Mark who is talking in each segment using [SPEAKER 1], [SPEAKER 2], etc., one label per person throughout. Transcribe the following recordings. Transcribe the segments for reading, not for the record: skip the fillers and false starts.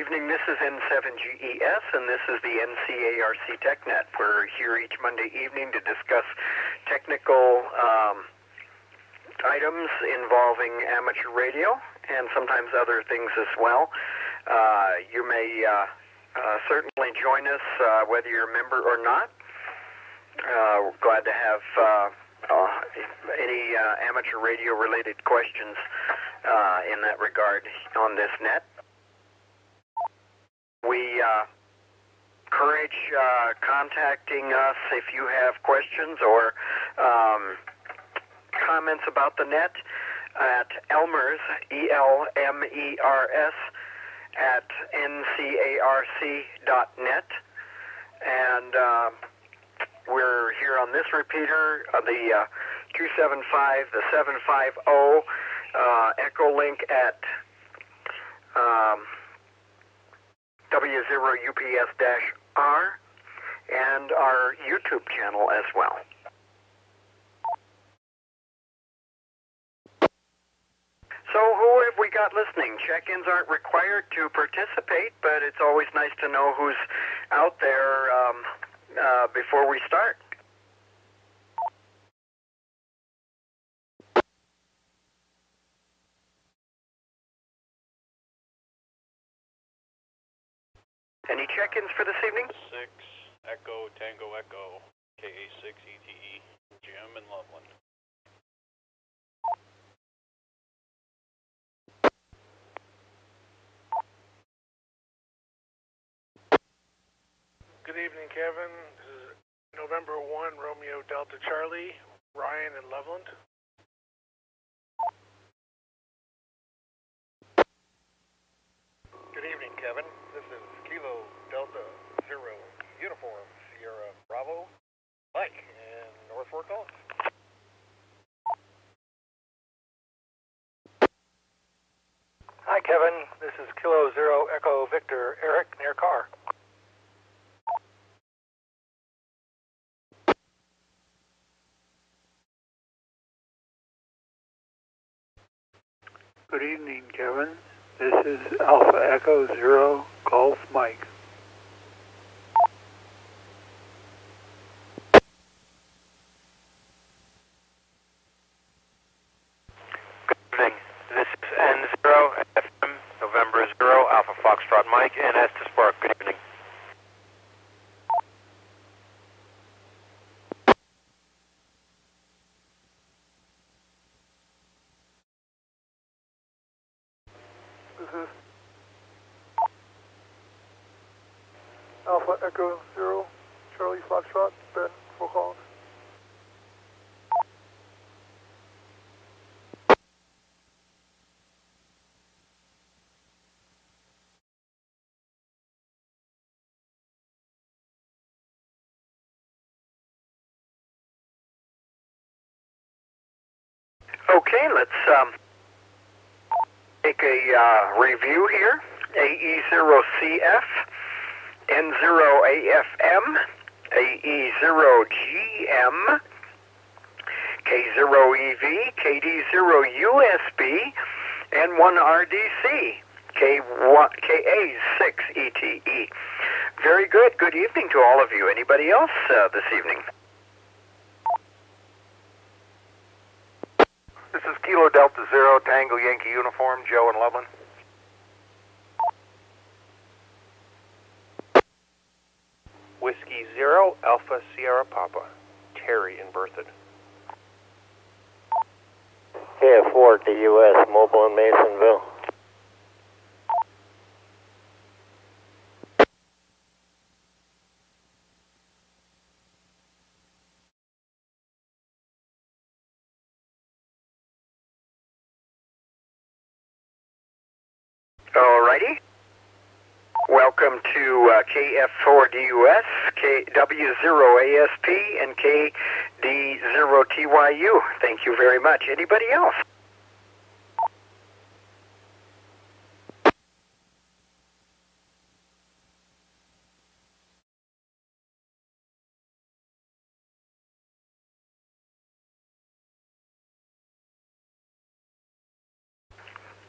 [SPEAKER 1] evening. This is N7GES, and this is the NCARC TechNet. We're here each Monday evening to discuss technical items involving amateur radio and sometimes other things as well. You may certainly join us whether you're a member or not. We're glad to have any amateur radio related questions in that regard on this net. We encourage contacting us if you have questions or comments about the net at Elmers, E-L-M-E-R-S, at ncarc.net. And we're here on this repeater, the 275, the 750, Echolink at W0UPS-R, and our YouTube channel as well. So who have we got listening? Check-ins aren't required to participate, but it's always nice to know who's out there before we start. Any check-ins for this evening?
[SPEAKER 2] 6 Echo Tango Echo KA6 ETE Jim in Loveland.
[SPEAKER 3] Good evening, Kevin. This is November 1 Romeo Delta Charlie, Ryan in Loveland.
[SPEAKER 4] Good evening, Kevin. This is Kilo Delta Zero Uniform Sierra Bravo, Mike in North Fort Collins.
[SPEAKER 3] Hi, Kevin. This is Kilo Zero Echo Victor Eric near Car.
[SPEAKER 5] Good evening, Kevin. This is Alpha Echo Zero Golf Mike.
[SPEAKER 6] Good evening. This is N0 FM November 0 Alpha Foxtrot Mike in Estes Park. Good evening.
[SPEAKER 5] This is Alpha Echo Zero Charlie Foxtrot Ben Fort Collins.
[SPEAKER 1] Okay, let's take a review here. AE0CF, N0AFM, AE0GM, K0EV, KD0USB, N1RDC, KA6ETE. Very good. Good evening to all of you. Anybody else this evening?
[SPEAKER 4] This is Kilo Delta Zero Tango Yankee Uniform, Joe in Loveland.
[SPEAKER 6] Whiskey 0 Alpha Sierra Papa, Terry in Berthoud.
[SPEAKER 7] KF4 DUS, Mobile in Masonville.
[SPEAKER 1] Alrighty. Welcome to KF4DUS, W0ASP, and KD0TYU. Thank you very much. Anybody else?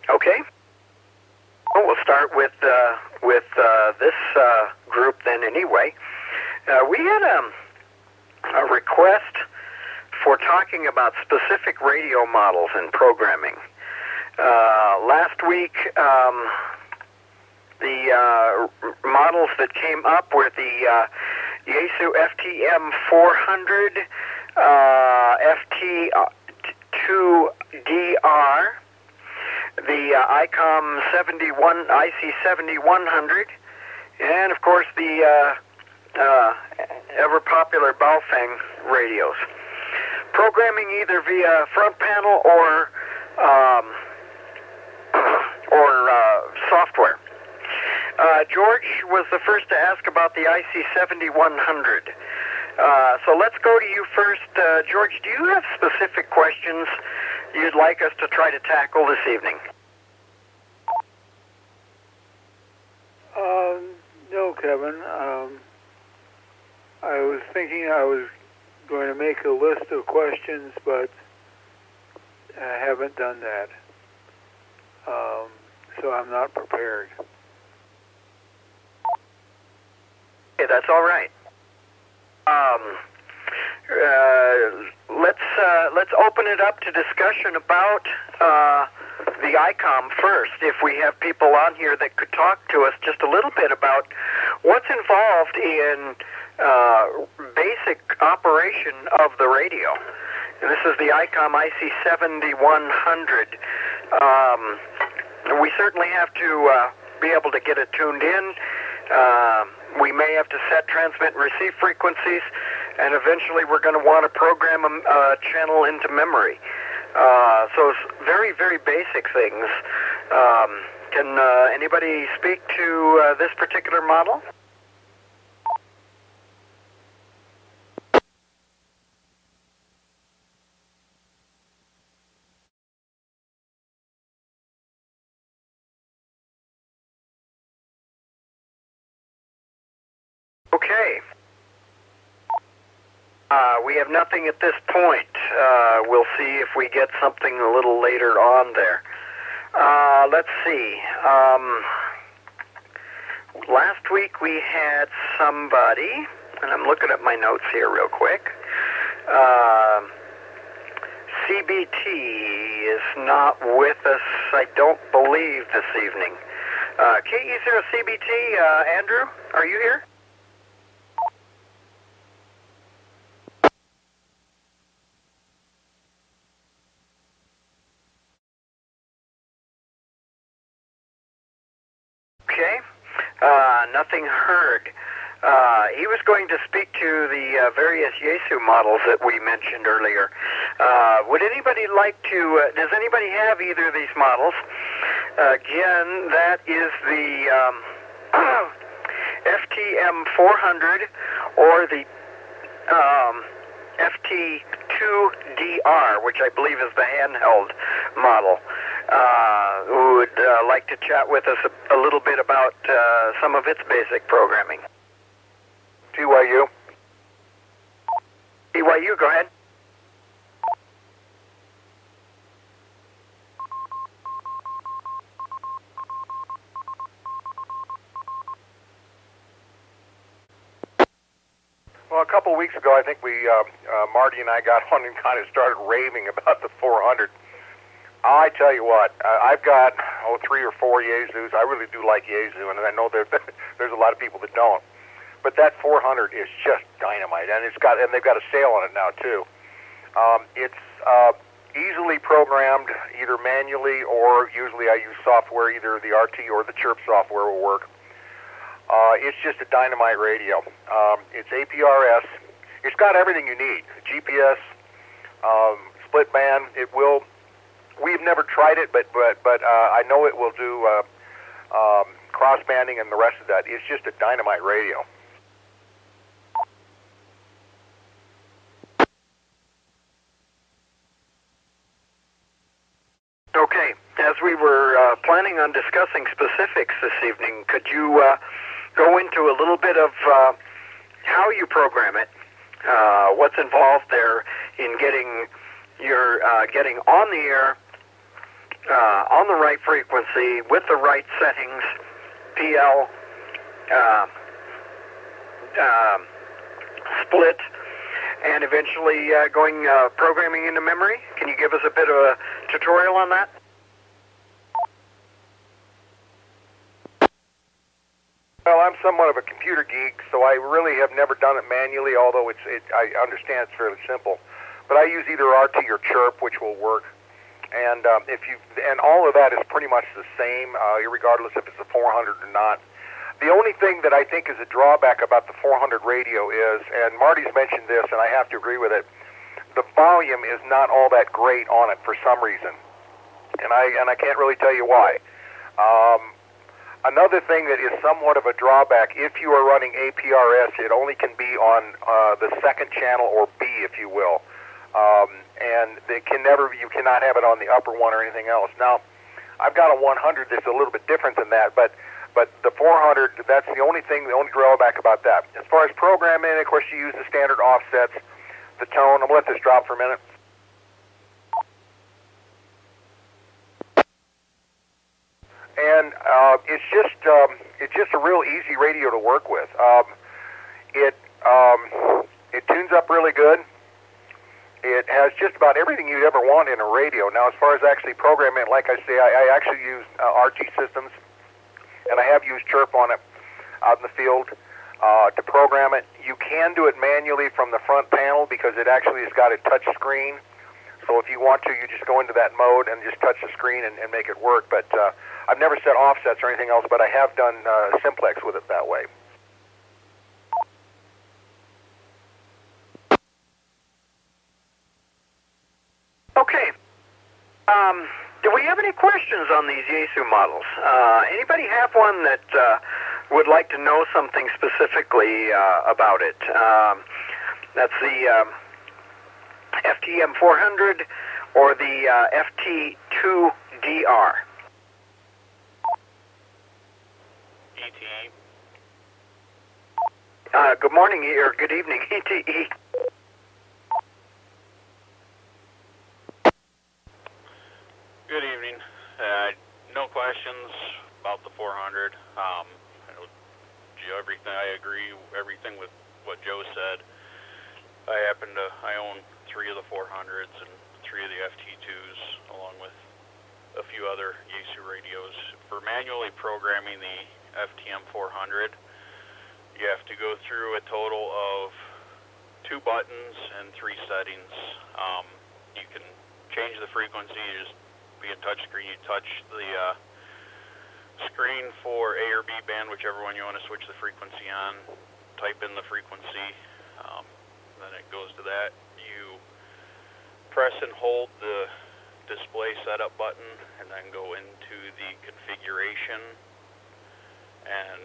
[SPEAKER 1] Okay. Well, we'll start with this group then anyway. We had a request for talking about specific radio models and programming. Last week, the models that came up were the Yaesu FTM400, FT2DR, the ICOM IC7100, and of course the ever popular Baofeng radios. Programming either via front panel or software. George was the first to ask about the IC7100. So let's go to you first. George, do you have specific questions you'd like us to try to tackle this evening?
[SPEAKER 5] No, Kevin. I was thinking I was going to make a list of questions, but I haven't done that. So I'm not prepared.
[SPEAKER 1] Okay, that's all right. Let's open it up to discussion about the ICOM first. If we have people on here that could talk to us just a little bit about what's involved in basic operation of the radio. And this is the ICOM IC7100. We certainly have to be able to get it tuned in. We may have to set transmit and receive frequencies, and eventually we're going to want to program a channel into memory. So it's very, very basic things. Can anybody speak to this particular model? Okay. We have nothing at this point. We'll see if we get something a little later on there. Let's see. Last week we had somebody, and I'm looking at my notes here real quick. CBT is not with us, I don't believe, this evening. KE0CBT, Andrew, are you here? Okay. Nothing heard. He was going to speak to the various Yaesu models that we mentioned earlier. Would anybody like to, does anybody have either of these models? Again, that is the FTM400 or the FT2DR, which I believe is the handheld model. Who would like to chat with us a little bit about some of its basic programming?
[SPEAKER 6] BYU.
[SPEAKER 1] BYU, go ahead.
[SPEAKER 6] Well, a couple of weeks ago, I think Marty and I got on and kind of started raving about the 400. I tell you what, I've got 3 or 4 Yaesus. I really do like Yaesu, and I know there's a lot of people that don't. But that 400 is just dynamite, and they've got a sale on it now too. It's easily programmed either manually or usually I use software, either the RT or the Chirp software will work. It's just a dynamite radio. It's APRS. It's got everything you need. GPS, split band. It will. We've never tried it, but I know it will do cross banding and the rest of that. It's just a dynamite radio.
[SPEAKER 1] Okay. As we were planning on discussing specifics this evening, could you go into a little bit of how you program it, what's involved there in getting on the air, on the right frequency with the right settings, PL, split, and eventually going programming into memory. Can you give us a bit of a tutorial on that?
[SPEAKER 6] Well, I'm somewhat of a computer geek, so I really have never done it manually, although I understand it's fairly simple. But I use either RT or chirp, which will work. And and all of that is pretty much the same, regardless if it's a 400 or not. The only thing that I think is a drawback about the 400 radio is, and Marty's mentioned this, and I have to agree with it, the volume is not all that great on it for some reason, and I can't really tell you why. Another thing that is somewhat of a drawback, if you are running APRS, it only can be on the second channel, or B, if you will. And you cannot have it on the upper one or anything else. Now, I've got a 100 that's a little bit different than that, but the 400, that's the only drawback about that. As far as programming, of course, you use the standard offsets, the tone. I'm going to let this drop for a minute. And it's just a real easy radio to work with. It tunes up really good. It has just about everything you'd ever want in a radio. Now, as far as actually programming it, like I say, I actually use RT systems, and I have used chirp on it out in the field to program it. You can do it manually from the front panel because it actually has got a touch screen. So if you want to, you just go into that mode and just touch the screen and make it work. But I've never set offsets or anything else, but I have done simplex with it that way.
[SPEAKER 1] Okay. Do we have any questions on these Yaesu models? Anybody have one that would like to know something specifically about it? That's the FTM400 or the FT2DR.
[SPEAKER 2] ETE.
[SPEAKER 1] Good morning, or good evening, ETE.
[SPEAKER 2] Good evening. No questions about the 400. I agree everything with what Joe said. I own 3 of the 400s and 3 of the FT2s, along with a few other Yaesu radios. For manually programming the FTM400, you have to go through a total of 2 buttons and 3 settings. You can change the frequency. You just be a touch screen. You touch the screen for A or B band, whichever one you want to switch the frequency on. Type in the frequency. Then it goes to that. You press and hold the display setup button and then go into the configuration and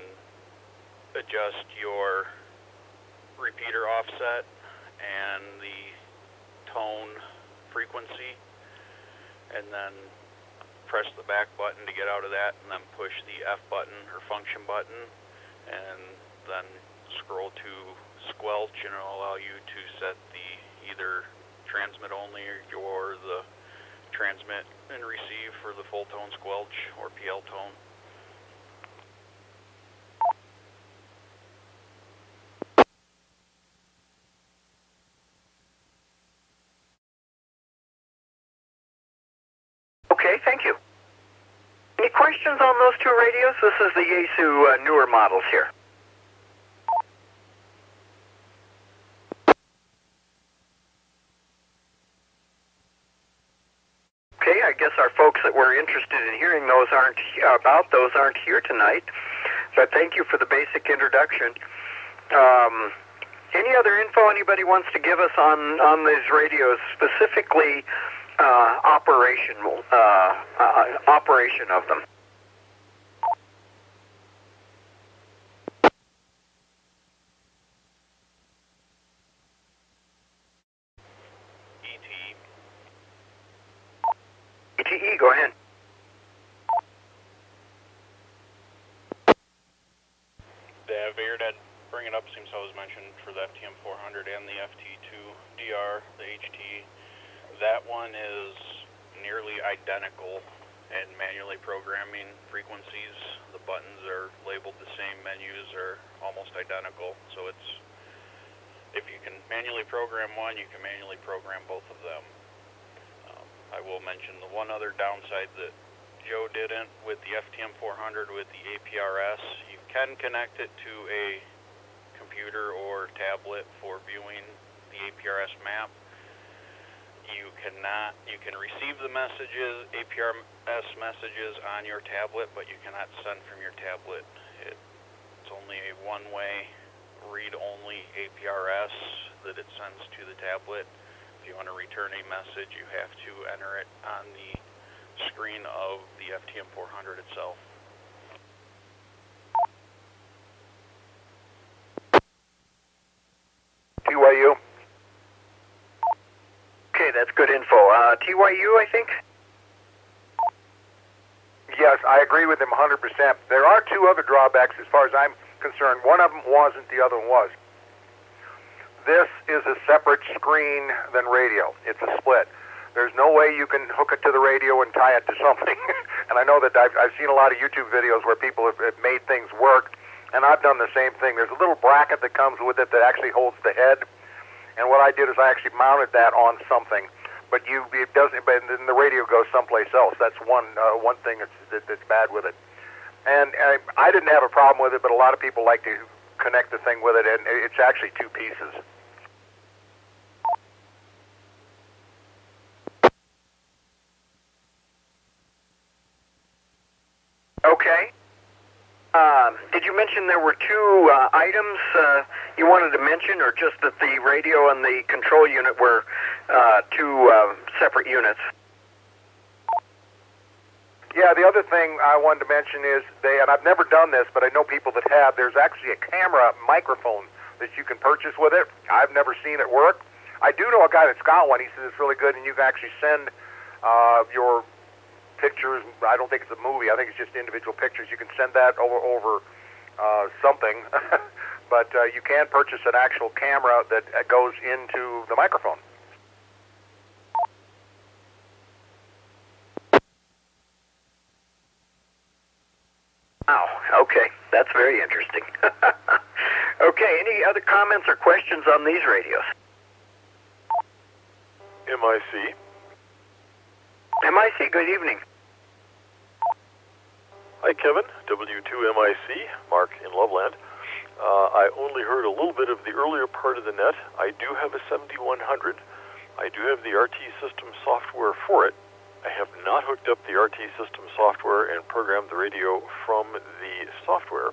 [SPEAKER 2] adjust your repeater offset and the tone frequency, and then press the back button to get out of that, and then push the F button or function button, and then scroll to squelch, and it'll allow you to set the either transmit only or the transmit and receive for the full tone squelch or PL tone.
[SPEAKER 1] Okay, thank you. Any questions on those 2 radios? This is the Yaesu newer models here. Okay, I guess our folks that were interested in hearing those aren't here tonight. But thank you for the basic introduction. Any other info anybody wants to give us on these radios, specifically operation of them? ETE, go ahead.
[SPEAKER 2] I figured I'd bring it up since I was mentioned for the FTM400 and the FT2DR, the HT. That one is nearly identical and manually programming frequencies. The buttons are labeled the same, menus are almost identical, so it's, if you can manually program one, you can manually program both of them. I will mention the one other downside that Joe didn't with the FTM400 with the APRS. You can connect it to a computer or tablet for viewing the APRS map. You can receive the messages, APRS messages on your tablet, but you cannot send from your tablet. It's only a one-way, read-only APRS that it sends to the tablet. If you want to return a message, you have to enter it on the screen of the FTM400 itself.
[SPEAKER 6] TYU?
[SPEAKER 1] Okay, that's good info. TYU, I think?
[SPEAKER 6] Yes, I agree with him 100%. There are two other drawbacks as far as I'm concerned. One of them wasn't, the other one was. This is a separate screen than radio. It's a split. There's no way you can hook it to the radio and tie it to something. And I know that I've seen a lot of YouTube videos where people have made things work, and I've done the same thing. There's a little bracket that comes with it that actually holds the head. And what I did is I actually mounted that on something. But it doesn't. But then the radio goes someplace else. That's one thing that's bad with it. And I didn't have a problem with it, but a lot of people like to connect the thing with it, and it's actually two pieces.
[SPEAKER 1] Okay. Did you mention there were two items you wanted to mention, or just that the radio and the control unit were two separate units?
[SPEAKER 6] Yeah, the other thing I wanted to mention is and I've never done this, but I know people that have, there's actually a camera microphone that you can purchase with it. I've never seen it work. I do know a guy that's got one. He says it's really good, and you can actually send your pictures. I don't think it's a movie. I think it's just individual pictures. You can send that over something, but you can purchase an actual camera that goes into the microphone.
[SPEAKER 1] Wow, okay. That's very interesting. Okay, any other comments or questions on these radios?
[SPEAKER 8] MIC.
[SPEAKER 1] MIC, good evening.
[SPEAKER 8] Hi, Kevin. W2MIC, Mark in Loveland. I only heard a little bit of the earlier part of the net. I do have a 7100. I do have the RT system software for it. I have not hooked up the RT system software and programmed the radio from the software.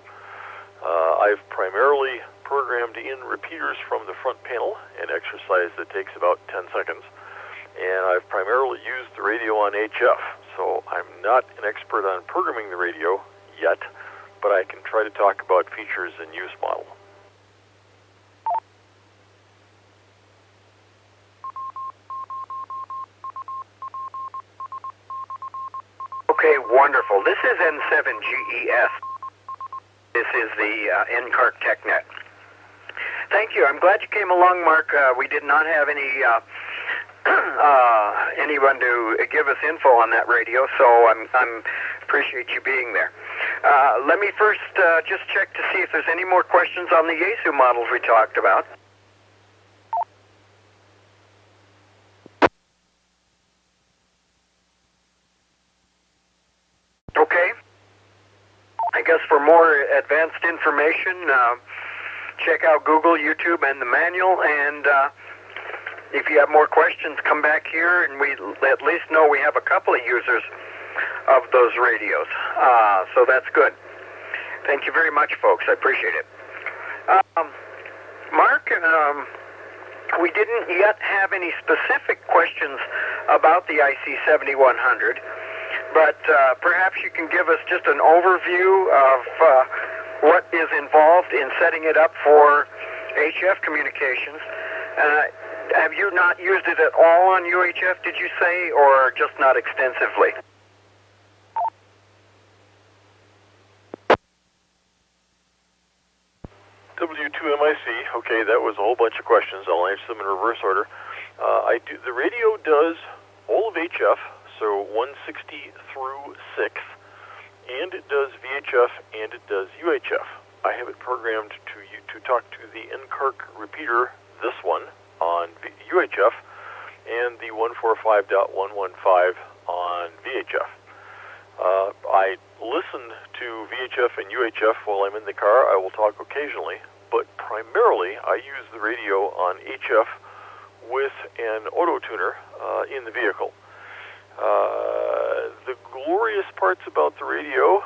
[SPEAKER 8] I've primarily programmed in repeaters from the front panel, an exercise that takes about 10 seconds. And I've primarily used the radio on HF, so I'm not an expert on programming the radio yet, but I can try to talk about features and use model.
[SPEAKER 1] Okay, wonderful. This is N7GES. This is the NCARC TechNet. Thank you. I'm glad you came along, Mark. We did not have any anyone to give us info on that radio, so I'm appreciate you being there. Let me first just check to see if there's any more questions on the Yaesu models we talked about. Okay. I guess for more advanced information, check out Google, YouTube, and the manual, and if you have more questions, come back here, and we at least know we have a couple of users of those radios. So that's good. Thank you very much, folks. I appreciate it. Mark, we didn't yet have any specific questions about the IC7100, but perhaps you can give us just an overview of what is involved in setting it up for HF communications. Have you not used it at all on UHF, did you say, or just not extensively?
[SPEAKER 8] W2MIC, okay, that was a whole bunch of questions. I'll answer them in reverse order. The radio does all of HF, so 1 60 through 6, and it does VHF and it does UHF. I have it programmed to talk to the NCARC repeater, this one, on UHF, and the 145.115 on VHF. I listen to VHF and UHF while I'm in the car. I will talk occasionally, but primarily I use the radio on HF with an auto-tuner in the vehicle. The glorious parts about the radio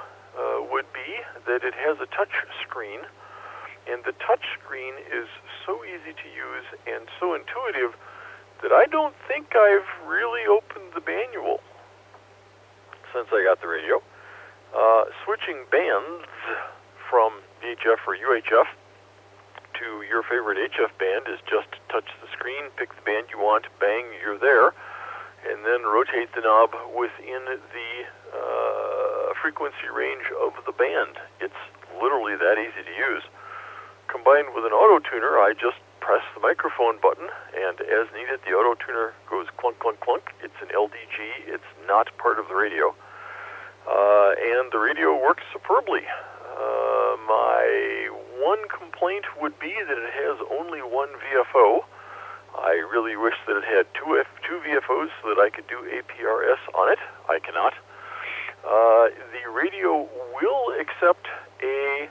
[SPEAKER 8] would be that it has a touch screen, and the touch screen is so easy to use and so intuitive that I don't think I've really opened the manual since I got the radio. Switching bands from VHF or UHF to your favorite HF band is just touch the screen, pick the band you want, bang, you're there, and then rotate the knob within the frequency range of the band. It's literally that easy to use. Combined with an auto-tuner, I just press the microphone button, and as needed, the auto-tuner goes clunk, clunk, clunk. It's an LDG. It's not part of the radio. And the radio works superbly. My one complaint would be that it has only one VFO. I really wish that it had two VFOs so that I could do APRS on it. I cannot. The radio will accept a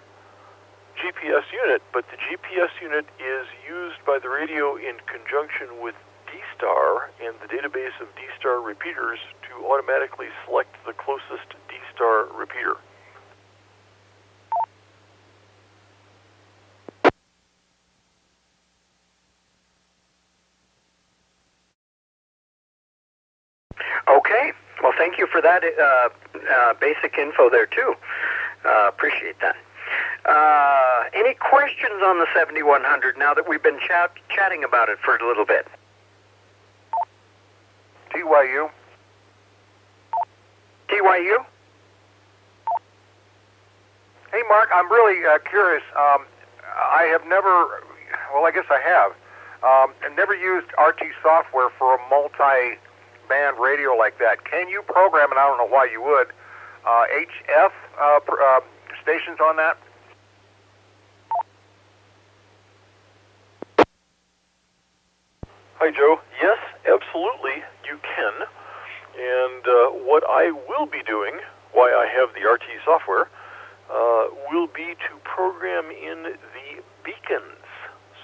[SPEAKER 8] GPS unit, but the GPS unit is used by the radio in conjunction with D-Star and the database of D-Star repeaters to automatically select the closest D-Star repeater.
[SPEAKER 1] Okay. Well, thank you for that basic info there, too. Appreciate that. Any questions on the 7100 now that we've been chatting about it for a little bit?
[SPEAKER 6] TYU?
[SPEAKER 1] TYU?
[SPEAKER 6] Hey, Mark, I'm really curious. I have never, well, I guess I have, and never used RT software for a multi-band radio like that. Can you program, and I don't know why you would, HF stations on that?
[SPEAKER 8] Hi, Joe. Yes, absolutely, you can. And what I will be doing, why I have the RT software, will be to program in the beacons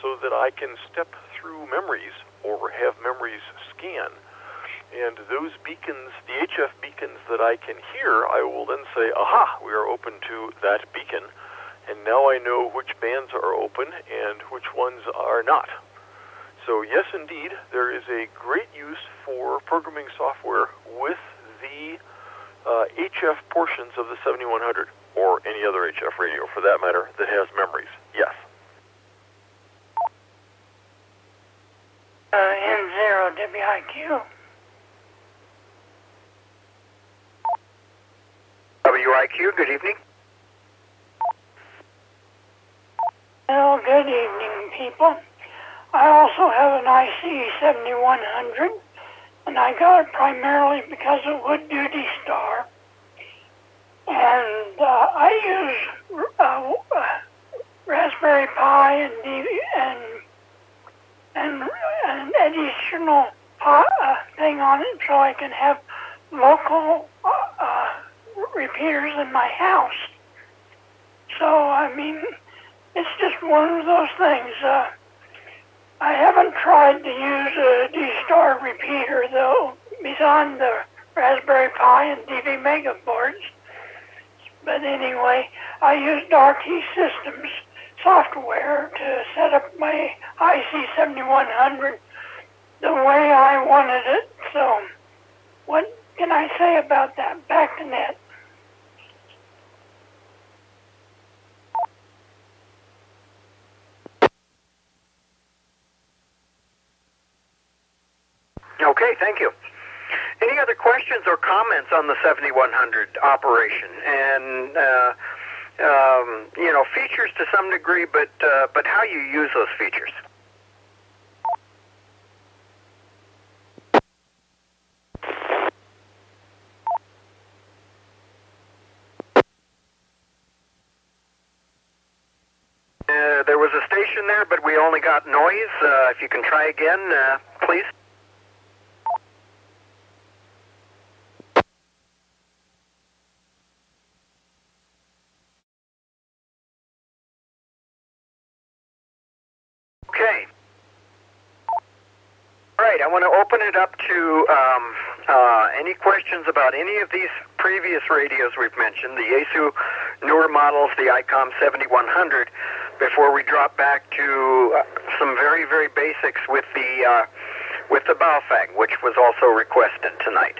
[SPEAKER 8] so that I can step through memories or have memories scan. And those beacons, the HF beacons that I can hear, I will then say, aha, we are open to that beacon. And now I know which bands are open and which ones are not. So yes, indeed, there is a great use for programming software with the HF portions of the 7100, or any other HF radio, for that matter, that has memories. Yes.
[SPEAKER 9] N0WIQ.
[SPEAKER 1] WIQ, good evening.
[SPEAKER 9] Well, good evening, people. I also have an IC7100, and I got it primarily because it would do D-Star. And I use Raspberry Pi and an additional thing on it so I can have local repeaters in my house. So, I mean, it's just one of those things. I haven't tried to use a D-Star repeater, though, beyond the Raspberry Pi and DV Mega boards. But anyway, I used RT Systems software to set up my IC7100 the way I wanted it. So, what can I say about that? Back to net.
[SPEAKER 1] Okay, thank you. Any other questions or comments on the 7100 operation? And, you know, features to some degree, but how you use those features? was a station there, but we only got noise. If you can try again, please. Okay. All right, I want to open it up to any questions about any of these previous radios we've mentioned, the Yaesu newer models, the ICOM 7100, before we drop back to some very, very basics with the Baofeng, which was also requested tonight.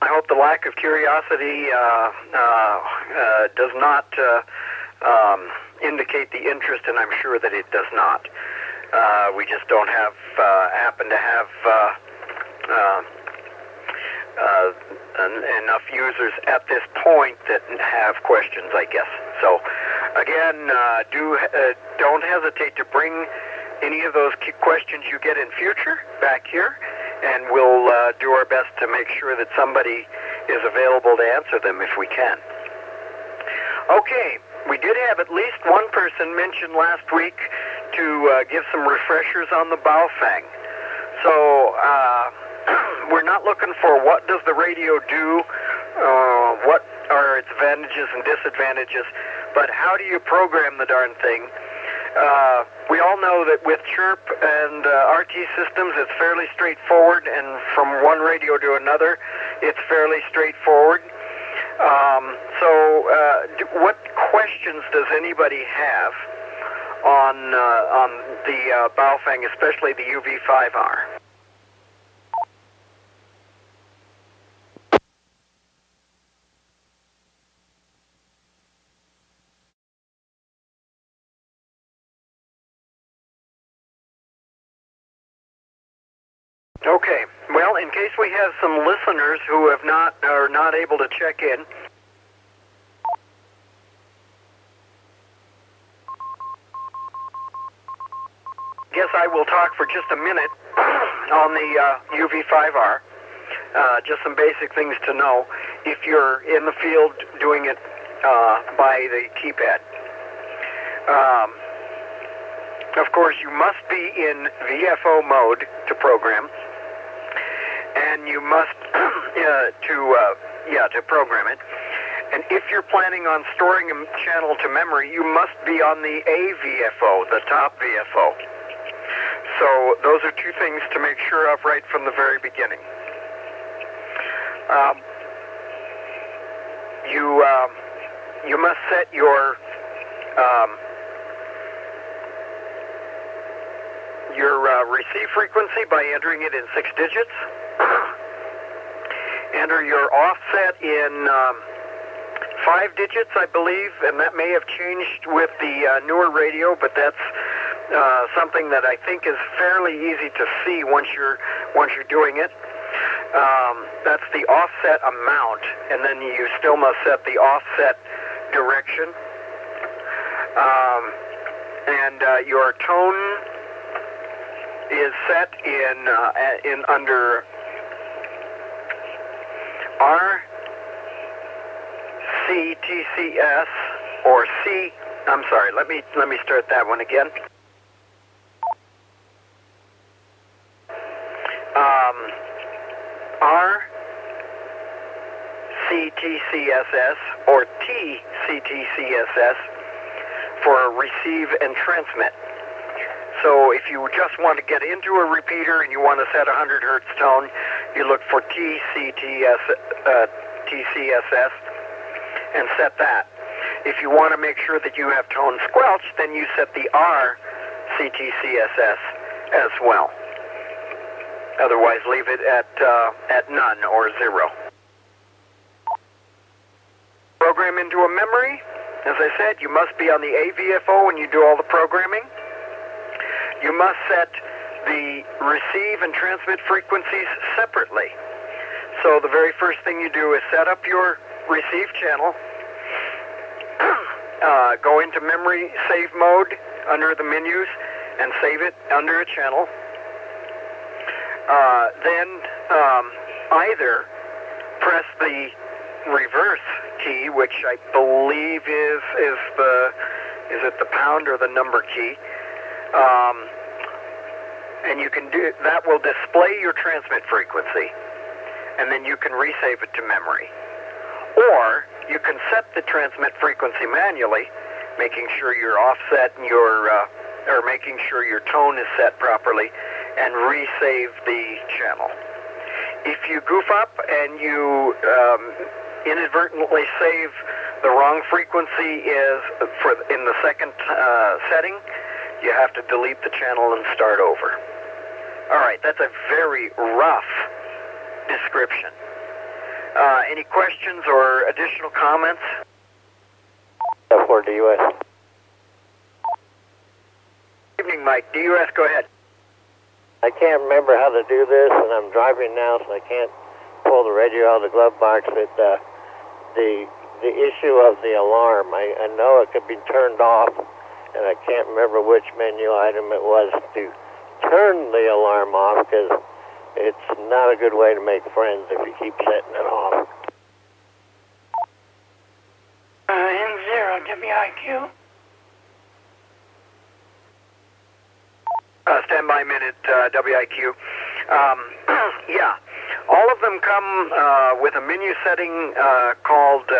[SPEAKER 1] I hope the lack of curiosity does not indicate the interest, and I'm sure that it does not. We just don't have happen to have enough users at this point that have questions, I guess. So, again, don't hesitate to bring any of those questions you get in future back here, and we'll do our best to make sure that somebody is available to answer them if we can. Okay, we did have at least one person mention last week to give some refreshers on the Baofeng. So we're not looking for what does the radio do, what are its advantages and disadvantages, but how do you program the darn thing? We all know that with Chirp and RT systems, it's fairly straightforward, and from one radio to another, it's fairly straightforward. What questions does anybody have on the Baofeng, especially the UV5R? Okay. Well, in case we have some listeners who are not able to check in, guess I will talk for just a minute on the UV5R. Just some basic things to know if you're in the field doing it by the keypad. Of course, you must be in VFO mode to program, and you must to program it. And if you're planning on storing a channel to memory, you must be on the AVFO, the top VFO. So those are two things to make sure of right from the very beginning. You must set your receive frequency by entering it in 6 digits. Enter your offset in 5 digits, I believe, and that may have changed with the newer radio, but that's something that I think is fairly easy to see once you're doing it. That's the offset amount, and then you still must set the offset direction. And your tone is set in under RCTCS or C. I'm sorry. Let me start that one again. RCTCSS or TCTCSS for receive and transmit. So if you just want to get into a repeater and you want to set 100 hertz tone, you look for TCSS and set that. If you want to make sure that you have tone squelch, then you set the RCTCSS as well. Otherwise, leave it at none or 0. Program into a memory. As I said, you must be on the AVFO when you do all the programming. You must set the receive and transmit frequencies separately. So the very first thing you do is set up your receive channel, go into memory save mode, under the menus and save it under a channel. Then either press the reverse key, which I believe is it the pound or the number key, and you can do that. Will display your transmit frequency, and then you can resave it to memory. Or you can set the transmit frequency manually, making sure your offset and or making sure your tone is set properly, and resave the channel. If you goof up and you inadvertently save the wrong frequency in the second setting, you have to delete the channel and start over. All right, that's a very rough description. Any questions or additional comments?
[SPEAKER 7] For DUS.
[SPEAKER 1] Evening, Mike. DUS, go ahead.
[SPEAKER 7] I can't remember how to do this, and I'm driving now, so I can't pull the radio out of the glove box. But the issue of the alarm, I know it could be turned off, and I can't remember which menu item it was to turn the alarm off, because it's not a good way to make friends if you keep setting it off.
[SPEAKER 9] N0 WIQ.
[SPEAKER 1] Standby minute, WIQ. Yeah, all of them come with a menu setting called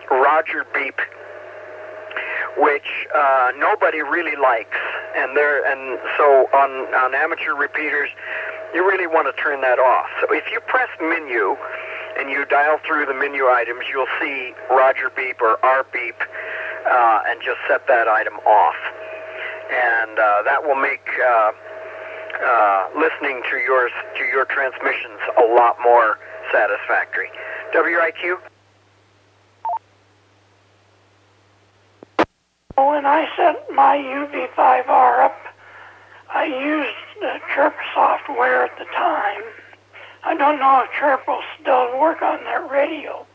[SPEAKER 1] Roger Beep, which nobody really likes, and so on amateur repeaters, you really want to turn that off. So if you press menu and you dial through the menu items, you'll see Roger Beep or R Beep, and just set that item off. And that will make listening to your transmissions a lot more satisfactory. WIQ?
[SPEAKER 9] When I set my UV5R up, I used the Chirp software at the time. I don't know if Chirp will still work on that radio.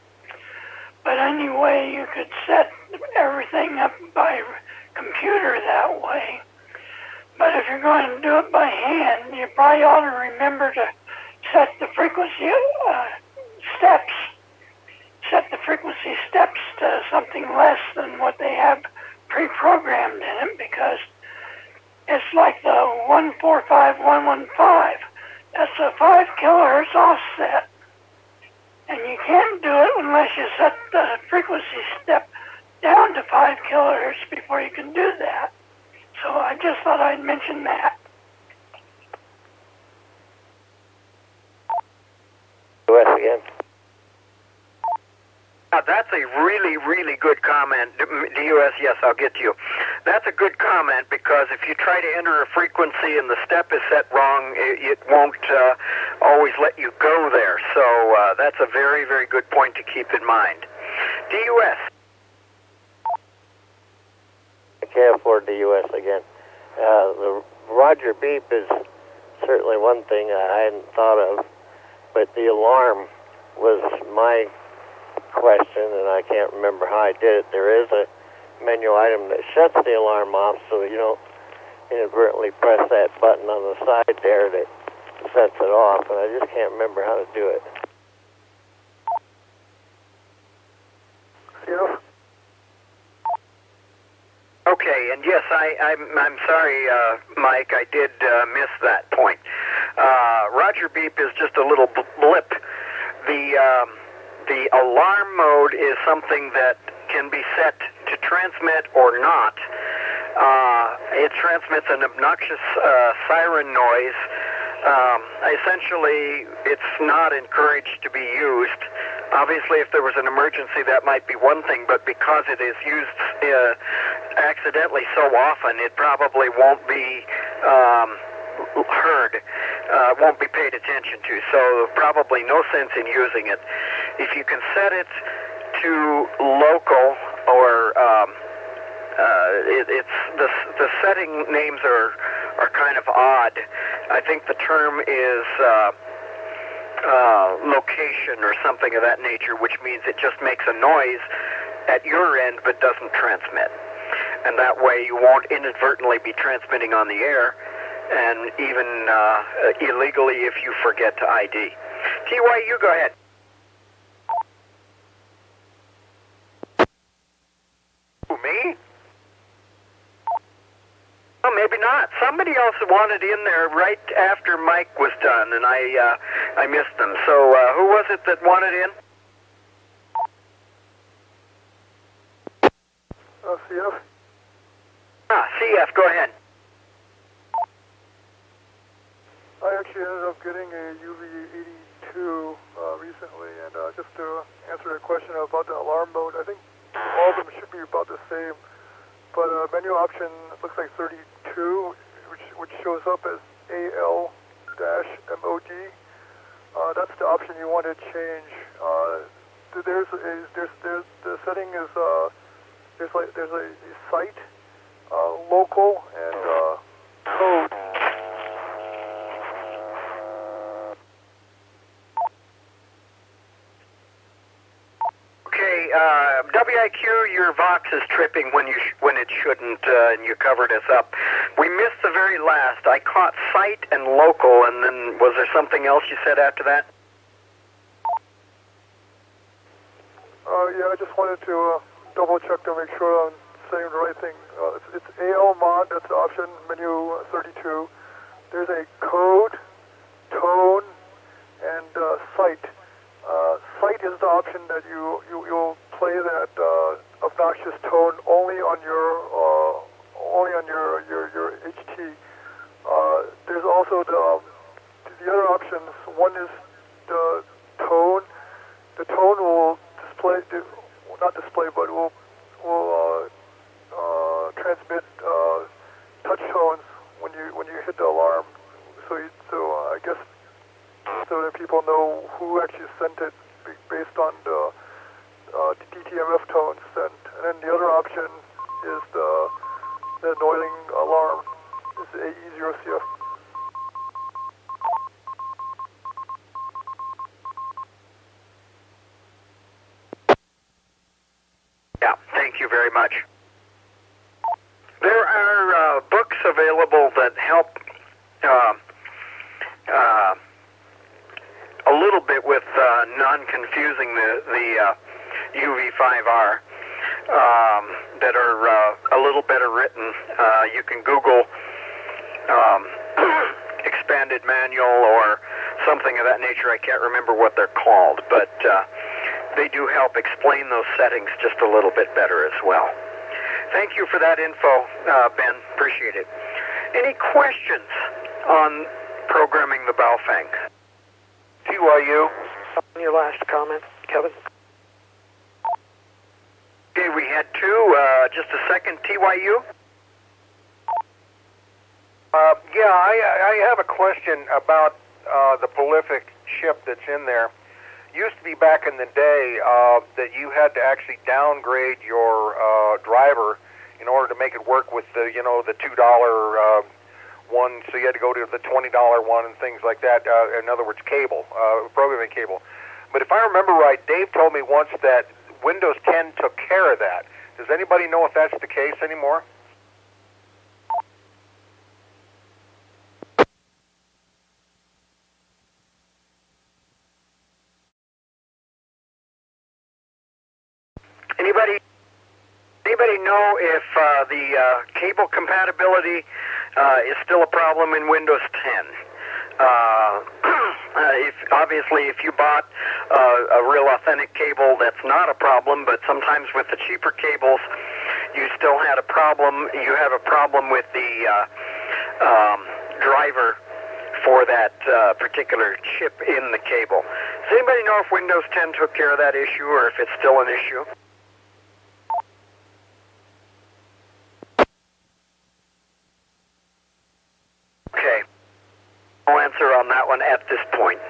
[SPEAKER 9] But anyway, you could set everything up by computer that way. But if you're going to do it by hand, you probably ought to remember to set the frequency steps. Set the frequency steps to something less than what they have pre-programmed in it, because it's like the 145115. That's a 5 kilohertz offset. And you can't do it unless you set the frequency step down to 5 kilohertz before you can do that. So I just thought I'd mention that.
[SPEAKER 7] US again.
[SPEAKER 1] That's a really, really good comment. DUS, yes, I'll get to you. That's a good comment, because if you try to enter a frequency and the step is set wrong, it won't always let you go there. So that's a very, very good point to keep in mind. DUS.
[SPEAKER 7] I can't afford DUS again. The Roger Beep is certainly one thing I hadn't thought of, but the alarm was my question, and I can't remember how I did it. There is a menu item that shuts the alarm off, so you don't inadvertently press that button on the side there that sets it off, and I just can't remember how to do it.
[SPEAKER 5] Yeah.
[SPEAKER 1] Okay, and yes, I'm sorry, Mike, I did miss that point. Roger Beep is just a little blip. The alarm mode is something that can be set to transmit or not. It transmits an obnoxious siren noise. Essentially, it's not encouraged to be used. Obviously, if there was an emergency, that might be one thing, but because it is used accidentally so often, it probably won't be heard, won't be paid attention to, so probably no sense in using it. If you can set it to local, or the setting names are kind of odd. I think the term is location or something of that nature, which means it just makes a noise at your end but doesn't transmit. and that way you won't inadvertently be transmitting on the air, and even illegally if you forget to ID. TYU, go ahead.
[SPEAKER 6] Who, me?
[SPEAKER 1] Oh, maybe not. Somebody else wanted in there right after Mike was done, and I missed them. So who was it that wanted in?
[SPEAKER 3] CF.
[SPEAKER 1] CF, go ahead.
[SPEAKER 3] I actually ended up getting a UV82 recently, and just to answer a question about the alarm mode, I think all of them should be about the same, but menu option looks like 32, which shows up as AL-MOD. That's the option you want to change. The setting is there's a site, local, and code.
[SPEAKER 1] Okay, WIQ, your Vox is tripping when it shouldn't, and you covered us up. We missed the very last. I caught site and local, and then was there something else you said after that?
[SPEAKER 3] Yeah, I just wanted to double check to make sure I'm saying the right thing. It's AL mod, that's the option, menu 32. There's a code, tone, and site. Site is the option that you'll play that obnoxious tone only on your HT. There's also the other options. One is the tone. The tone will transmit touch tones when you hit the alarm. So I guess so that people know who actually sent it based on the DTMF tones sent. And then the other option is the annoying alarm. It's AE0CF.
[SPEAKER 1] Yeah, thank you very much. There are books available that help a little bit with non-confusing the UV5R that are a little better written. You can Google expanded manual or something of that nature. I can't remember what they're called, but they do help explain those settings just a little bit better as well. Thank you for that info, Ben. Appreciate it. Any questions on programming the Baofeng?
[SPEAKER 6] TYU.
[SPEAKER 10] On your last comment, Kevin.
[SPEAKER 1] Okay, we had two. Just a second. TYU?
[SPEAKER 6] Yeah, I have a question about the prolific chip that's in there. Used to be back in the day that you had to actually downgrade your driver in order to make it work with the the $2 one, so you had to go to the $20 one and things like that. In other words, cable, programming cable. But if I remember right, Dave told me once that Windows 10 took care of that. Does anybody know if that's the case anymore?
[SPEAKER 1] Anybody know if the cable compatibility is still a problem in Windows 10? If you bought a real authentic cable, that's not a problem, but sometimes with the cheaper cables, you still had a problem. You have a problem with the driver for that particular chip in the cable. Does anybody know if Windows 10 took care of that issue or if it's still an issue? Okay. No answer on that one at this point.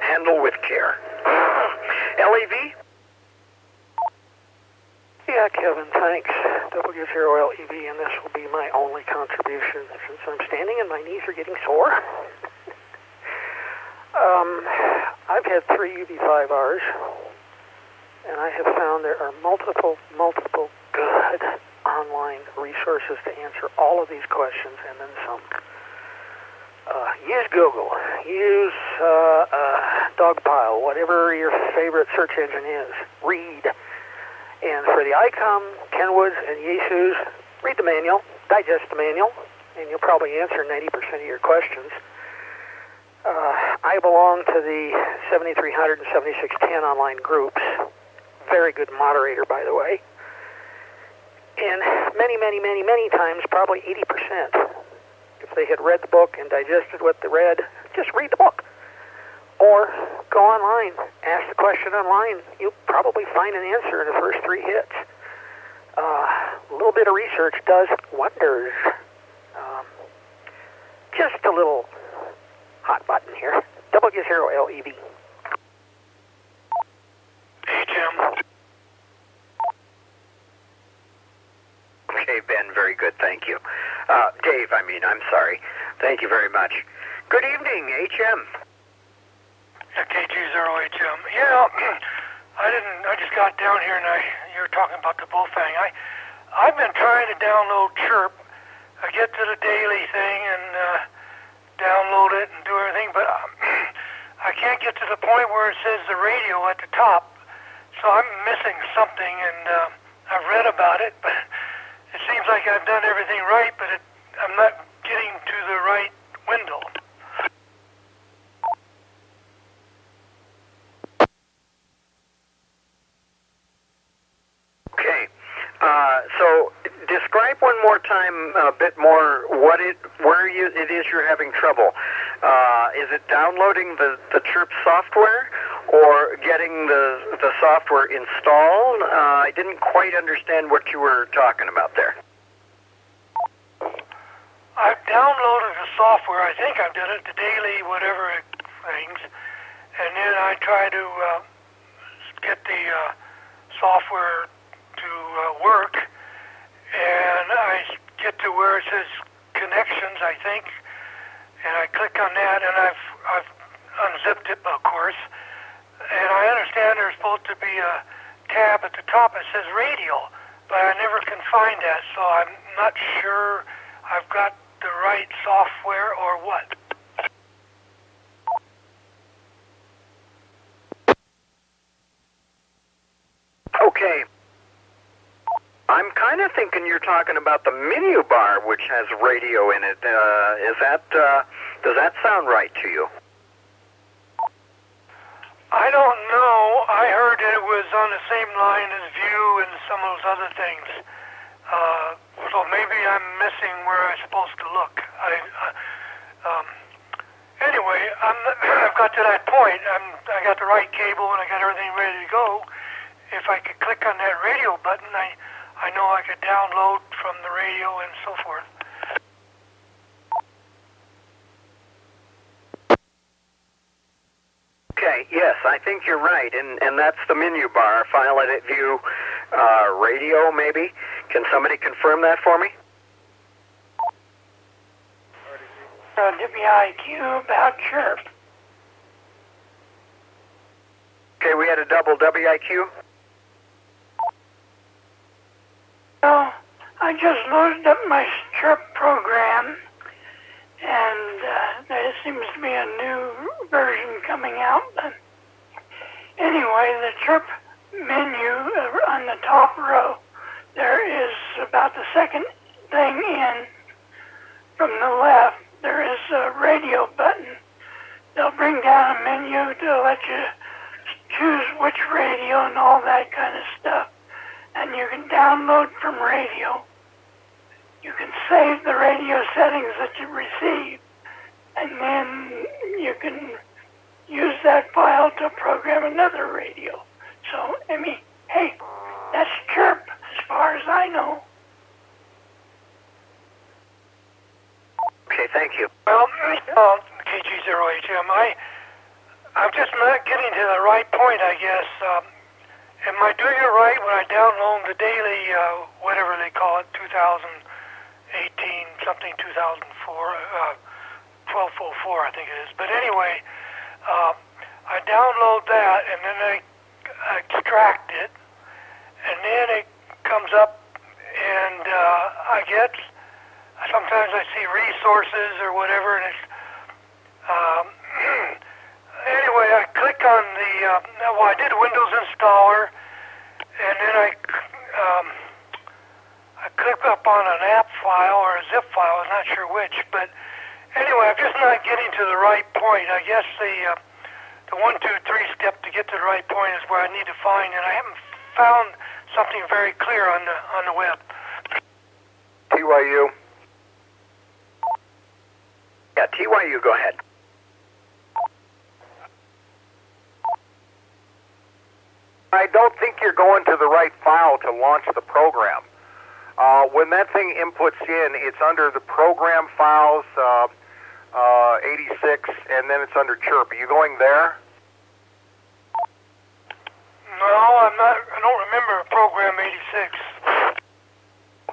[SPEAKER 1] Handle with care. LEV?
[SPEAKER 10] Yeah, Kevin, thanks. W0LEV, and this will be my only contribution since I'm standing and my knees are getting sore. I've had 3 UV5Rs, and I have found there are multiple good online resources to answer all of these questions and then some. Use Google, use Dogpile, whatever your favorite search engine is. Read. And for the ICOM, Kenwoods, and Yaesus, read the manual, digest the manual, and you'll probably answer 90% of your questions. I belong to the 7300 and 7610 online groups. Very good moderator, by the way. And many times, probably 80%, if they had read the book and digested what they read, just read the book. Or go online, ask the question online. You'll probably find an answer in the first 3 hits. A little bit of research does wonders. Just a little hot button here. W0LEV.
[SPEAKER 11] Hey, Jim.
[SPEAKER 1] Okay, Ben, very good, thank you. Dave, I'm sorry. Thank you very much. Good evening, HM.
[SPEAKER 11] Yeah, KG0HM. Yeah, I just got down here and you were talking about the Baofeng. I've been trying to download Chirp. I get to the daily thing and download it and do everything, but I can't get to the point where it says the radio at the top. So I'm missing something, and I've read about it, but it seems like I've done everything right, but I'm not getting to the right window.
[SPEAKER 1] Okay, so describe one more time a bit more where it is you're having trouble. Is it downloading the Chirp software or getting the software installed? I didn't quite understand what you were talking about there.
[SPEAKER 11] I've downloaded the software. I think I've done it, the daily whatever things, and then I try to get the software to work, and I get to where it says connections, I think, and I click on that, and I've unzipped it, of course, and I understand there's supposed to be a tab at the top that says radio, but I never can find that, so I'm not sure I've got the right software or what.
[SPEAKER 1] Okay. I'm kind of thinking you're talking about the menu bar, which has radio in it. Does that sound right to you?
[SPEAKER 11] I don't know. I heard that it was on the same line as View and some of those other things. So maybe I'm missing where I'm supposed to look. Anyway, I've got to that point. I got the right cable and I got everything ready to go. If I could click on that radio button, I know I could download from the radio and so forth.
[SPEAKER 1] Okay, yes, I think you're right, and that's the menu bar, file edit view, radio maybe. Can somebody confirm that for me?
[SPEAKER 9] WIQ about Chirp.
[SPEAKER 1] Okay, we had a double WIQ.
[SPEAKER 9] Well, I just loaded up my Chirp program, and there seems to be a new version coming out. But anyway, the Chirp menu on the top row, there is about the second thing in from the left. There is a radio button. They'll bring down a menu to let you choose which radio and all that kind of stuff. And you can download from radio. You can save the radio settings that you receive, and then you can use that file to program another radio. So, hey, that's Chirp as far as I know.
[SPEAKER 1] Okay, thank you.
[SPEAKER 11] Well, KG0HM, I'm just not getting to the right point, I guess. Am I doing it right when I download the daily, whatever they call it, 2018, something 2004, 1204, I think it is. But anyway, I download that, and then I extract it, and then it comes up, and sometimes I see resources or whatever, and it's anyway, I click on the I did Windows installer, and then I click up on an app file or a zip file. I'm not sure which, but anyway, I'm just not getting to the right point. I guess the 1, 2, 3 step to get to the right point is where I need to find, and I haven't found something very clear on the web.
[SPEAKER 6] TYU.
[SPEAKER 1] Yeah, TYU, go ahead.
[SPEAKER 6] I don't think you're going to the right file to launch the program. When that thing inputs in, it's under the program files, 86, and then it's under chirp. Are you going there?
[SPEAKER 11] No, I'm not. I don't remember program 86.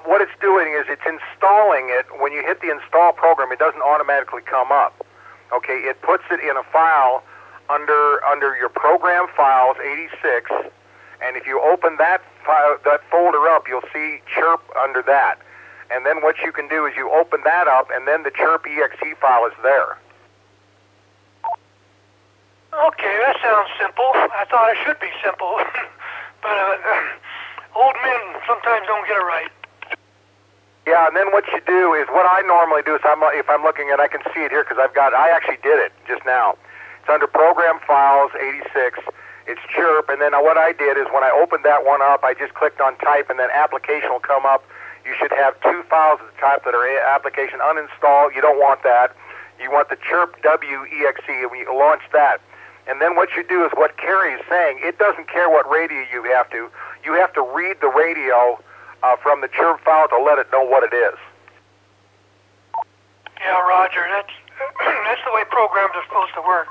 [SPEAKER 6] What it's doing is it's installing it. When you hit the install program, it doesn't automatically come up. Okay, it puts it in a file under your program files 86, and if you open that file, that folder up, you'll see chirp under that. And then what you can do is you open that up, and then the chirp exe file is there.
[SPEAKER 11] Okay, that sounds simple. I thought it should be simple, but old men sometimes don't get it right.
[SPEAKER 6] Yeah, and then what you do is, what I normally do is, if I'm looking at, I can see it here because I actually did it just now. It's under Program Files 86. It's chirp, and then what I did is when I opened that one up, I just clicked on type, and then application will come up. You should have 2 files at the top that are application uninstall. You don't want that. You want the chirp WEXE, and we launch that. And then what you do is what Carrie is saying. It doesn't care what radio you have to. You have to read the radio from the chirp file to let it know what it is.
[SPEAKER 11] Yeah, Roger. That's the way programs are supposed to work.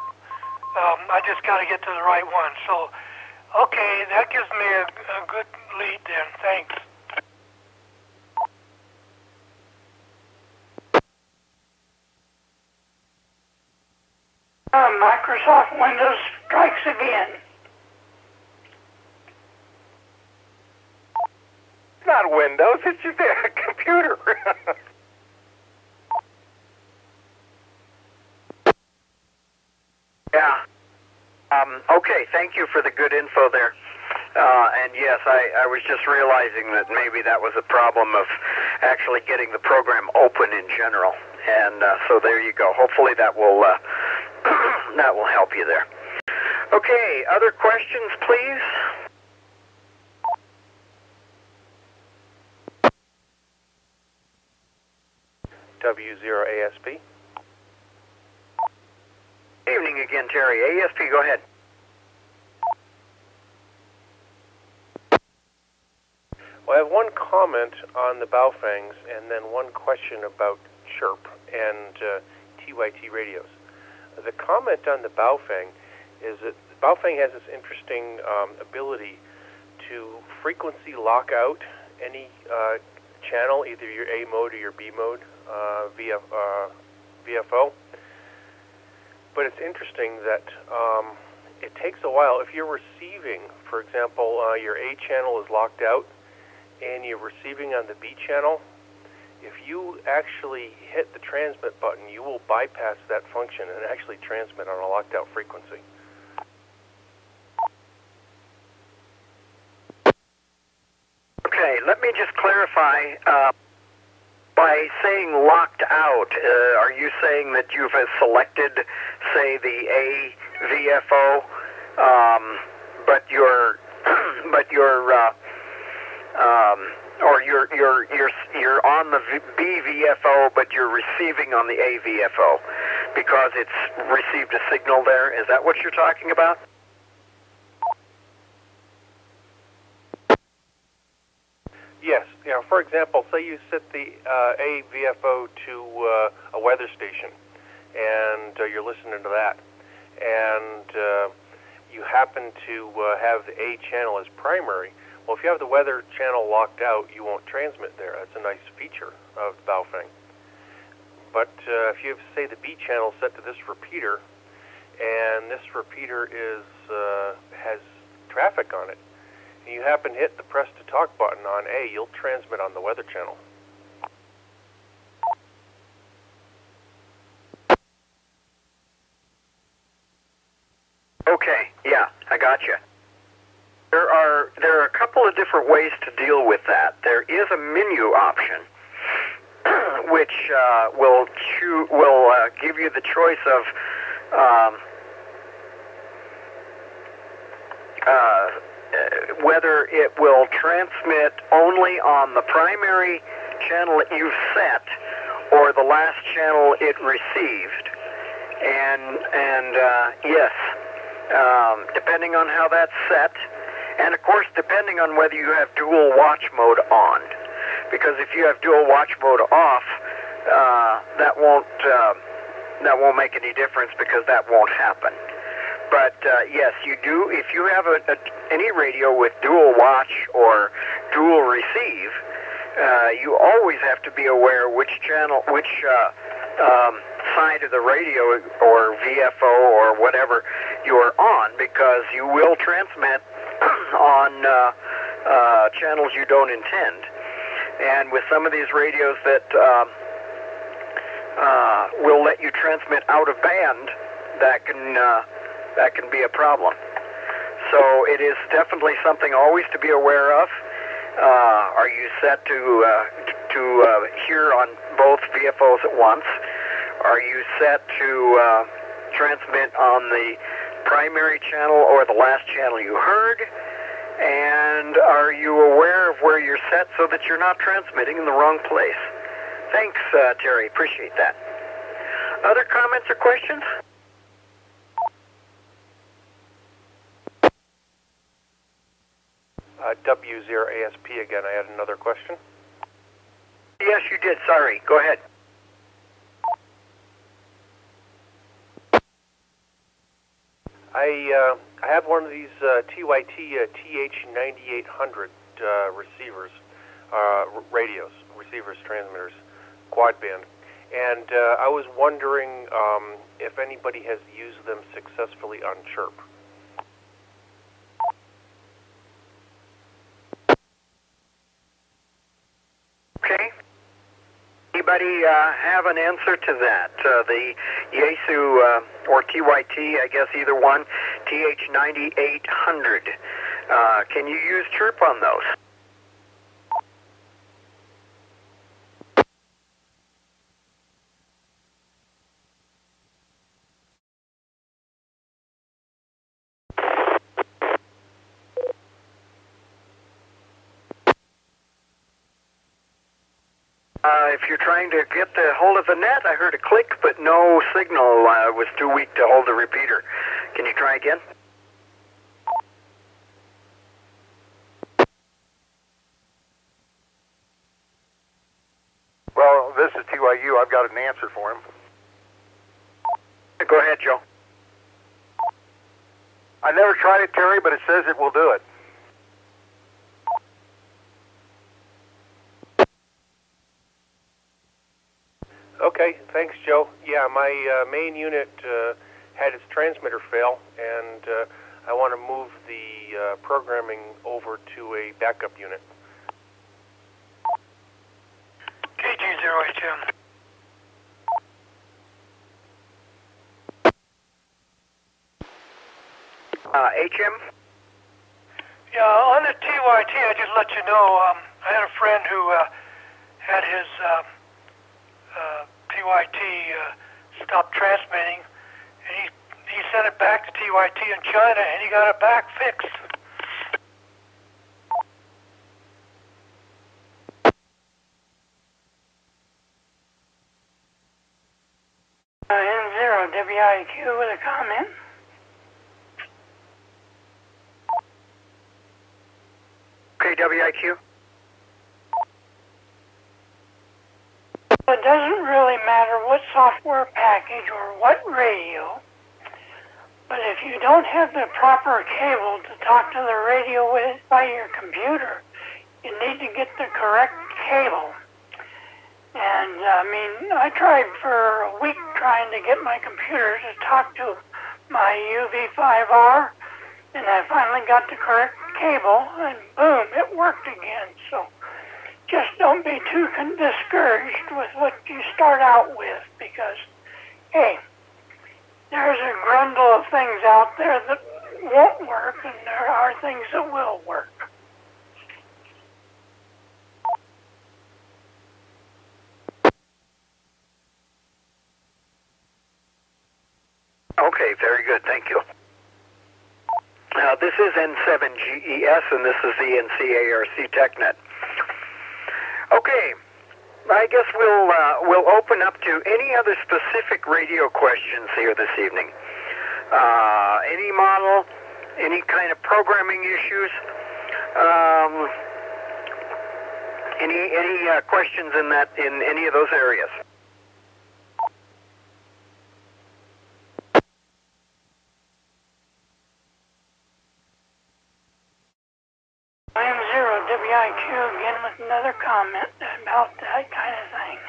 [SPEAKER 11] I just got to get to the right one. So, okay, that gives me a good lead then. Thanks.
[SPEAKER 9] Microsoft Windows strikes again.
[SPEAKER 6] It's not Windows, it's just a computer.
[SPEAKER 1] Yeah. Okay, thank you for the good info there. And yes, I was just realizing that maybe that was a problem of actually getting the program open in general. And so there you go. Hopefully that will that will help you there. Okay, other questions, please?
[SPEAKER 12] W0ASP.
[SPEAKER 1] Evening again, Terry. ASP, go ahead.
[SPEAKER 12] Well, I have one comment on the Baofengs and then one question about chirp and TYT radios. The comment on the Baofeng is that Baofeng has this interesting ability to frequency lock out any channel, either your A mode or your B mode via VFO. But it's interesting that it takes a while. If you're receiving, for example, your A channel is locked out and you're receiving on the B channel, if you actually hit the transmit button, you will bypass that function and actually transmit on a locked out frequency.
[SPEAKER 1] Okay, let me just clarify. By saying locked out, are you saying that you've selected, say, the A VFO, but you're on the B VFO, but you're receiving on the A VFO because it's received a signal there? Is that what you're talking about?
[SPEAKER 12] Yes. You know, for example, say you set the A VFO to a weather station, and you're listening to that, and you happen to have the A channel as primary. Well, if you have the weather channel locked out, you won't transmit there. That's a nice feature of Baofeng. But if you have, say, the B channel set to this repeater, and this repeater is has traffic on it, and you happen to hit the press to talk button on A, you'll transmit on the weather channel.
[SPEAKER 1] Okay, yeah, I got you. There are a couple of different ways to deal with that. There is a menu option, which will give you the choice of whether it will transmit only on the primary channel that you've set or the last channel it received. And yes, depending on how that's set, and of course depending on whether you have dual watch mode on, because if you have dual watch mode off, that won't make any difference, because that won't happen. But yes, you do. If you have any radio with dual watch or dual receive, you always have to be aware which channel, which side of the radio or VFO or whatever you are on, because you will transmit on channels you don't intend. And with some of these radios that will let you transmit out of band, that can be a problem. So it is definitely something always to be aware of. Are you set to hear on both VFOs at once? Are you set to transmit on the primary channel or the last channel you heard? And are you aware of where you're set so that you're not transmitting in the wrong place? Thanks, Terry. Appreciate that. Other comments or questions?
[SPEAKER 12] W0ASP again. I had another question.
[SPEAKER 1] Yes, you did. Sorry. Go ahead.
[SPEAKER 12] I have one of these TYT TH9800 receivers, transmitters, quad band, and I was wondering if anybody has used them successfully on chirp.
[SPEAKER 1] Okay. Anybody have an answer to that? The Yaesu or TYT, I guess either one, TH9800. Can you use chirp on those? If you're trying to get the hold of the net, I heard a click, but no signal. Was too weak to hold the repeater. Can you try again?
[SPEAKER 6] Well, this is TYU. I've got an answer for him.
[SPEAKER 1] Go ahead, Joe.
[SPEAKER 6] I never tried it, Terry, but it says it will do it.
[SPEAKER 12] Okay, thanks, Joe. Yeah, my main unit had its transmitter fail, and I want to move the programming over to a backup unit.
[SPEAKER 11] KG0HM.
[SPEAKER 1] HM?
[SPEAKER 11] Yeah, on the TYT, I just let you know, I had a friend who had his TYT stopped transmitting, and he sent it back to TYT in China, and he got it back fixed.
[SPEAKER 9] N0 WIQ with a comment.
[SPEAKER 1] Okay, WIQ.
[SPEAKER 9] It doesn't really matter what software package or what radio, but if you don't have the proper cable to talk to the radio with by your computer, you need to get the correct cable. And I mean, I tried for a week trying to get my computer to talk to my UV5R, and I finally got the correct cable, and boom, it worked again. So just don't be too discouraged with what you start out with, because, hey, there's a grundle of things out there that won't work, and there are things that will work.
[SPEAKER 1] Okay, very good. Thank you. This is N7GES, and this is the NCARC TechNet. Okay, I guess we'll open up to any other specific radio questions here this evening. Any model, any kind of programming issues, any questions in any of those areas?
[SPEAKER 9] WIQ again with another comment about that kind of thing.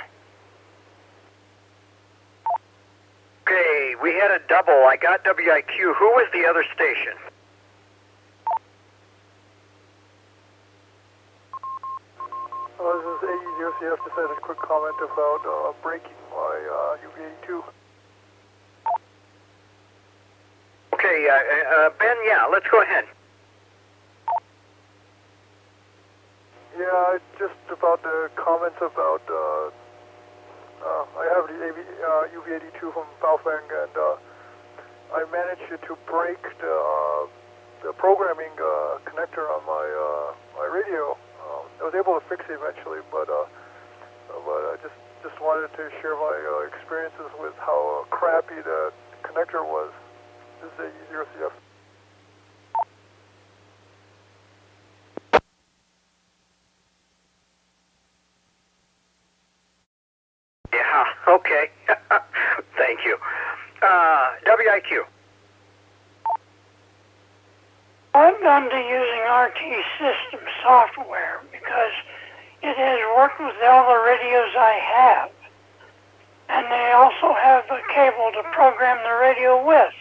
[SPEAKER 1] Okay, we had a double. I got WIQ. Who was the other station?
[SPEAKER 3] This is AE0CF. Just had a quick comment about breaking my UV82.
[SPEAKER 1] Okay, Ben, yeah, let's go ahead.
[SPEAKER 3] Yeah, just about the comments about, I have the UV82 from Baofeng, and I managed to break the programming connector on my radio. I was able to fix it eventually, but I just wanted to share my experiences with how crappy the connector was. This is AE0CF.
[SPEAKER 1] Yeah, okay. Thank you. WIQ.
[SPEAKER 9] I've gone to using RT system software because it has worked with all the radios I have. And they also have a cable to program the radio with.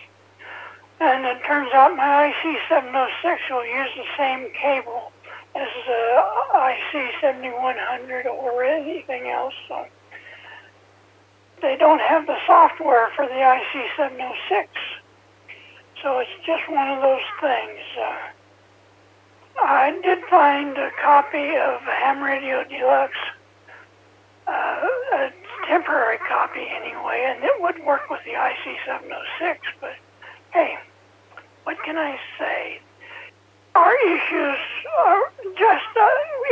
[SPEAKER 9] And it turns out my IC706 will use the same cable as the IC7100 or anything else. So they don't have the software for the IC706. So it's just one of those things. I did find a copy of Ham Radio Deluxe, a temporary copy anyway, and it would work with the IC706, but hey, what can I say? Our issues are just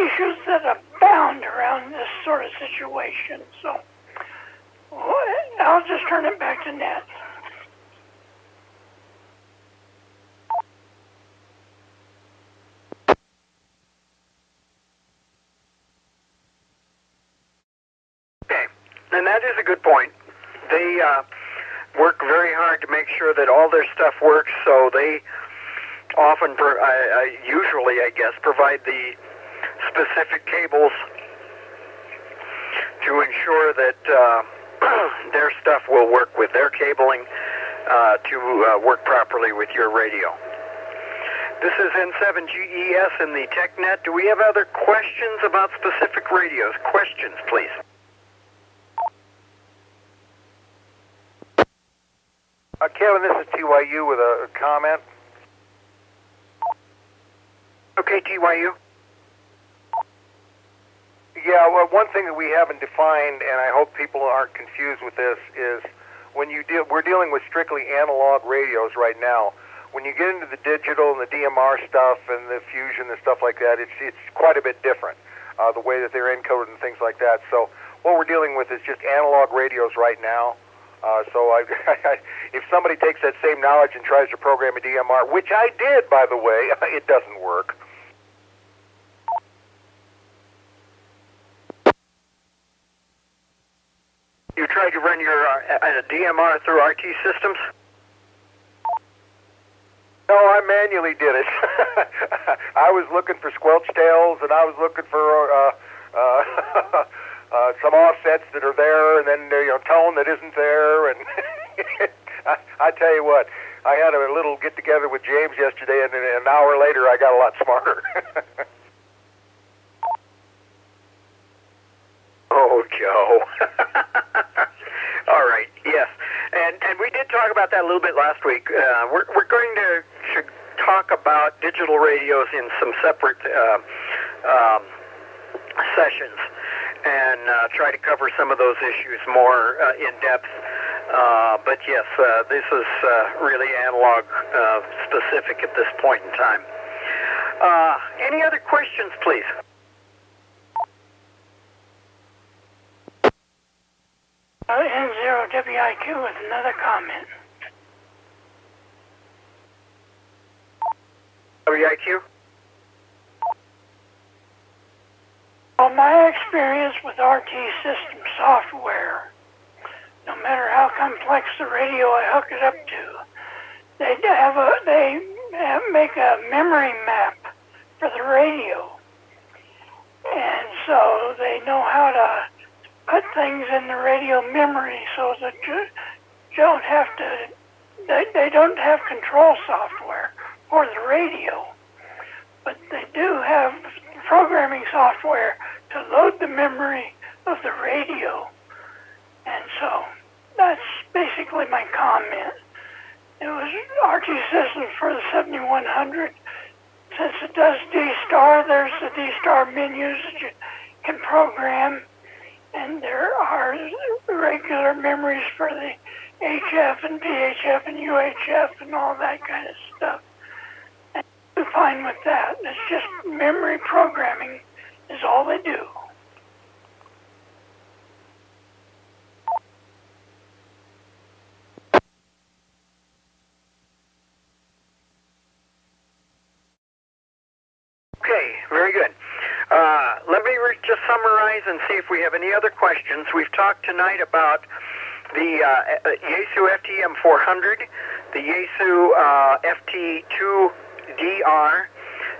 [SPEAKER 9] issues that abound around this sort of situation, so I'll just turn it back to Ned.
[SPEAKER 1] Okay, and that is a good point. They work very hard to make sure that all their stuff works, so they often, usually I guess, provide the specific cables to ensure that their stuff will work with their cabling to work properly with your radio. This is N7GES in the TechNet. Do we have other questions about specific radios? Questions, please.
[SPEAKER 6] Kevin, this is TYU with a comment.
[SPEAKER 1] Okay, TYU.
[SPEAKER 6] Yeah, well, one thing that we haven't defined, and I hope people aren't confused with this, is when we're dealing with strictly analog radios right now. When you get into the digital and the DMR stuff and the fusion and stuff like that, it's quite a bit different, the way that they're encoded and things like that. So what we're dealing with is just analog radios right now. If somebody takes that same knowledge and tries to program a DMR, which I did, by the way, it doesn't work.
[SPEAKER 1] You tried to run your DMR through RT systems?
[SPEAKER 6] No, I manually did it. I was looking for squelch tails, and I was looking for some offsets that are there, and then tone that isn't there. And I tell you what, I had a little get-together with James yesterday, and then an hour later I got a lot smarter.
[SPEAKER 1] Oh, Joe. All right, yes. And we did talk about that a little bit last week. We're going to talk about digital radios in some separate sessions and try to cover some of those issues more in depth. But yes, this is really analog specific at this point in time. Any other questions, please?
[SPEAKER 9] N0WIQ with another comment.
[SPEAKER 1] WIQ?
[SPEAKER 9] Well, my experience with RT system software, no matter how complex the radio I hook it up to, they make a memory map for the radio, and so they know how to put things in the radio memory so that you don't have to. They don't have control software for the radio, but they do have programming software to load the memory of the radio. And so that's basically my comment. It was RT Systems for the 7100. Since it does D-Star, there's the D-Star menus that you can program, and there are regular memories for the HF and PHF and UHF and all that kind of stuff. And I'm fine with that. It's just memory programming is all they do.
[SPEAKER 1] Okay, very good. Let me just summarize and see if we have any other questions. We've talked tonight about the Yaesu FTM400, the Yaesu FT2DR,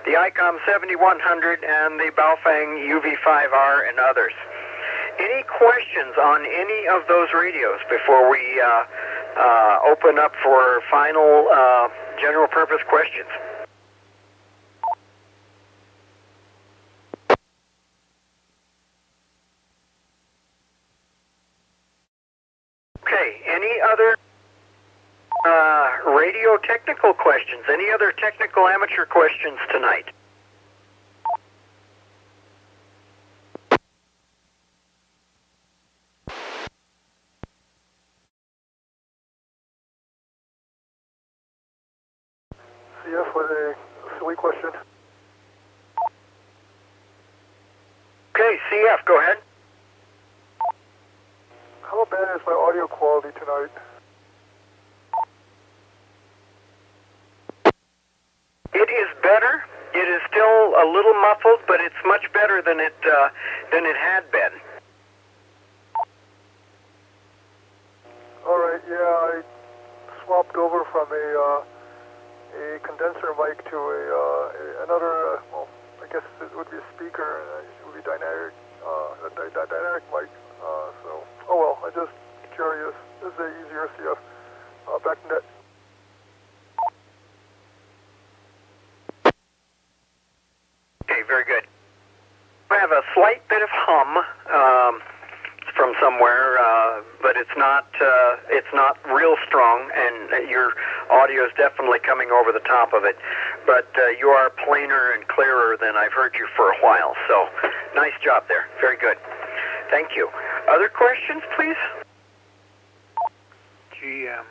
[SPEAKER 1] the ICOM 7100, and the Baofeng UV5R and others. Any questions on any of those radios before we open up for final general purpose questions? Okay, any other radio technical questions? Any other technical amateur questions tonight?
[SPEAKER 3] CF with a silly question.
[SPEAKER 1] Okay, CF, go ahead.
[SPEAKER 3] How bad is my audio quality tonight?
[SPEAKER 1] It is better. It is still a little muffled, but it's much better than it had been.
[SPEAKER 3] All right, yeah, I swapped over from a condenser mic to another. Well, I guess it would be a speaker, and it would be dynamic mic. So, oh well, I'm just curious. This is easier CF. Back to net.
[SPEAKER 1] Okay, very good. I have a slight bit of hum from somewhere, but it's not real strong, and your audio is definitely coming over the top of it. But you are plainer and clearer than I've heard you for a while. So, nice job there. Very good. Thank you. Other questions, please?
[SPEAKER 5] GM.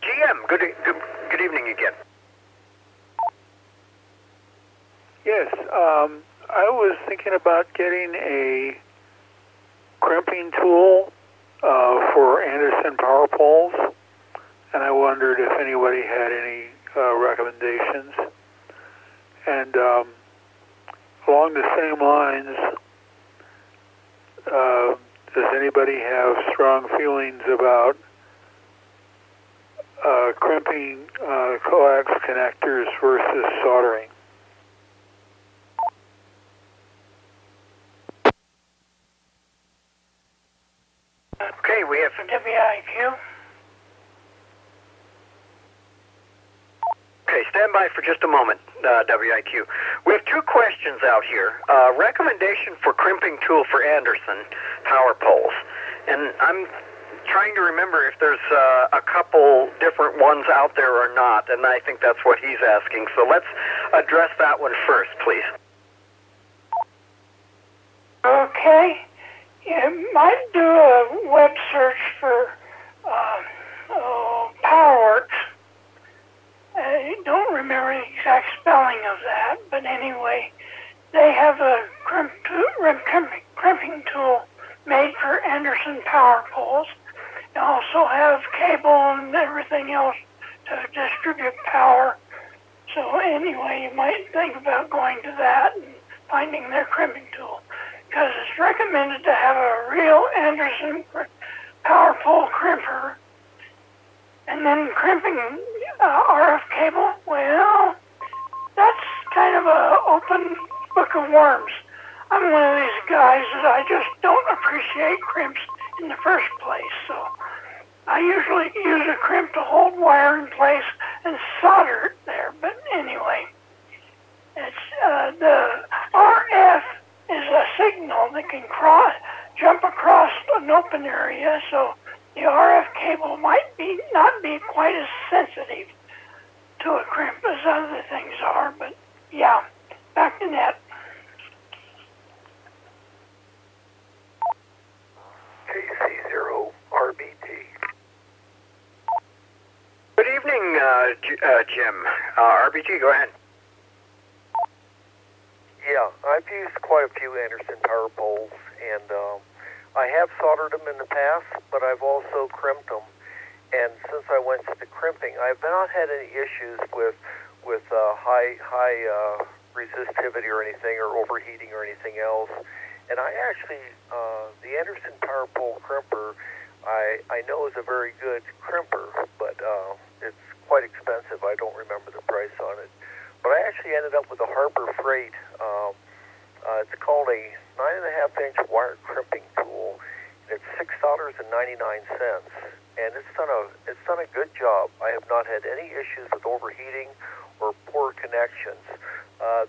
[SPEAKER 1] GM, good evening again.
[SPEAKER 5] Yes, I was thinking about getting a crimping tool for Anderson power poles, and I wondered if anybody had any recommendations. And along the same lines, does anybody have strong feelings about crimping coax connectors versus soldering?
[SPEAKER 1] Okay, we have
[SPEAKER 9] WIQ.
[SPEAKER 1] stand by for just a moment, WIQ. We have two questions out here. Recommendation for crimping tool for Anderson power poles. And I'm trying to remember if there's a couple different ones out there or not, and I think that's what he's asking. So let's address that one first, please.
[SPEAKER 9] Okay. You might do a web search for PowerWorks. I don't remember the exact spelling of that, but anyway, they have a crimping tool made for Anderson power poles. They also have cable and everything else to distribute power. So anyway, you might think about going to that and finding their crimping tool, because it's recommended to have a real Anderson power pole crimper. And then crimping RF cable, well, that's kind of an open book of worms. I'm one of these guys that I just don't appreciate crimps in the first place, so I usually use a crimp to hold wire in place and solder it there. But anyway, it's the RF is a signal that can jump across an open area, so the RF cable might not be quite as sensitive to a crimp as other things are, but yeah, back to net.
[SPEAKER 13] KC0RBT.
[SPEAKER 1] Good evening, Jim. RBT, go ahead.
[SPEAKER 13] Yeah, I've used quite a few Anderson power poles, and I have soldered them in the past, but I've also crimped them. And since I went to the crimping, I've not had any issues with high resistivity or anything, or overheating or anything else. And I actually, the Anderson power pole crimper, I know is a very good crimper, but it's quite expensive. I don't remember the price on it. But I actually ended up with a Harbor Freight. It's called a 9.5-inch wire crimping tool. And it's $6.99, and it's done a good job. I have not had any issues with overheating or poor connections.